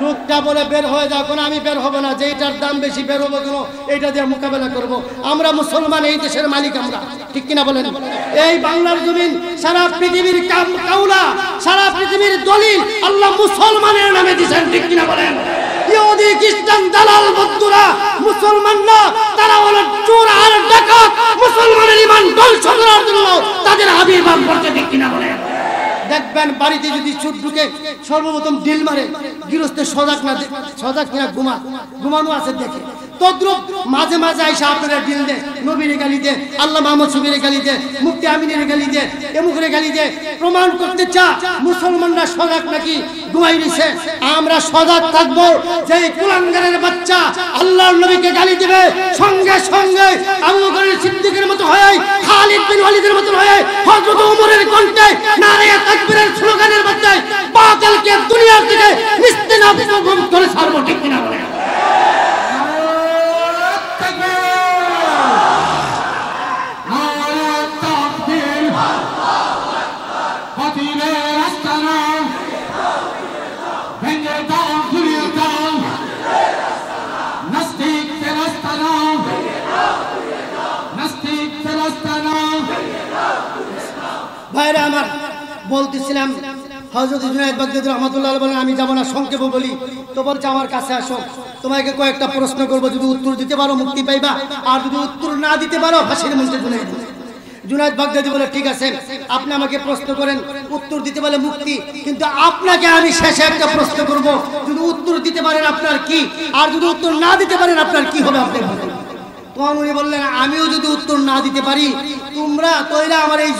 লোকটা বলে বের হয়ে যাও কোন আমি বের হব না যেটার দাম বেশি বের হবো কেন এটা দিয়ে মোকাবেলা করব আমরা মুসলমান এই দেশের মালিক আমরা ঠিক কিনা বলেন এই বাংলার জমিন সারা পৃথিবীর কাউলা সারা পৃথিবীর দলিল আল্লাহ মুসলমানের নামে দিয়েছেন ঠিক কিনা বলেন ইহুদি খ্রিস্টান দালাল বদ্দুরা মুসলমান না তারা হলো চোর আর ডাকাত মুসলমানের ঈমান ধ্বংস করার জন্য তাদের আবির্ভাব করতে ঠিক কিনা বলেন দেখবেন বাড়িতে যদি চোর ঢুকে সর্বপ্রথম ডিল মারে গৃহস্থের সজাগ কিনা ঘুমানো আছে দেখে তদ্রুপ মাঝে মাঝে আইসা আপনারা দিল দে নবীর গালি দে আল্লাহ মাহমুদ সুবীর গালি দে মুফতি আমিনের গালি দে এমুকের গালি দে প্রমাণ করতে চা মুসলমানরা সজাগ নাকি ঘুমাই দিছে। আমরা সজাগ থাকবো যে কুলাঙ্গারের বাচ্চা আল্লাহর নবীকে গালি দিবে সঙ্গে সঙ্গে আবু বকর সিদ্দিকের মতো হয় খালিদ বিন ওয়ালিদের মতো হয় হযরত ওমরের কণ্ঠে নারে তাকবীরের স্লোগানের বাচ্চায় বাতিলকে দুনিয়া থেকে নিস্তেনাবুদ করে ছাড়বো ঠিক কিনা বলে। ভাইরা আমার বলতেছিলাম হযরত জুনায়েদ বাগদাদী রাহমাতুল্লাহ আলাইহি বলেন আমি যাব না সংক্ষেপে বলি তো বলছে আমার কাছে আসো তোমাকে কয়েকটা প্রশ্ন করব যদি উত্তর দিতে পারো মুক্তি পাইবা আর যদি উত্তর না দিতে পারো ফাঁসির মঞ্চে ঝুলিয়ে দেব। জুনায়েদ বাগদাদী বলে ঠিক আছে আপনি আমাকে প্রশ্ন করেন উত্তর দিতে পারলে মুক্তি কিন্তু আপনাকে আমি শেষে একটা প্রশ্ন করব যদি উত্তর দিতে পারেন আপনার কি আর যদি উত্তর না দিতে পারেন আপনার কি হবে আপনি বলেন। তখন উনি বললেন আমিও যদি উত্তর না দিতে পারি তোমরা তৈরা আমার এই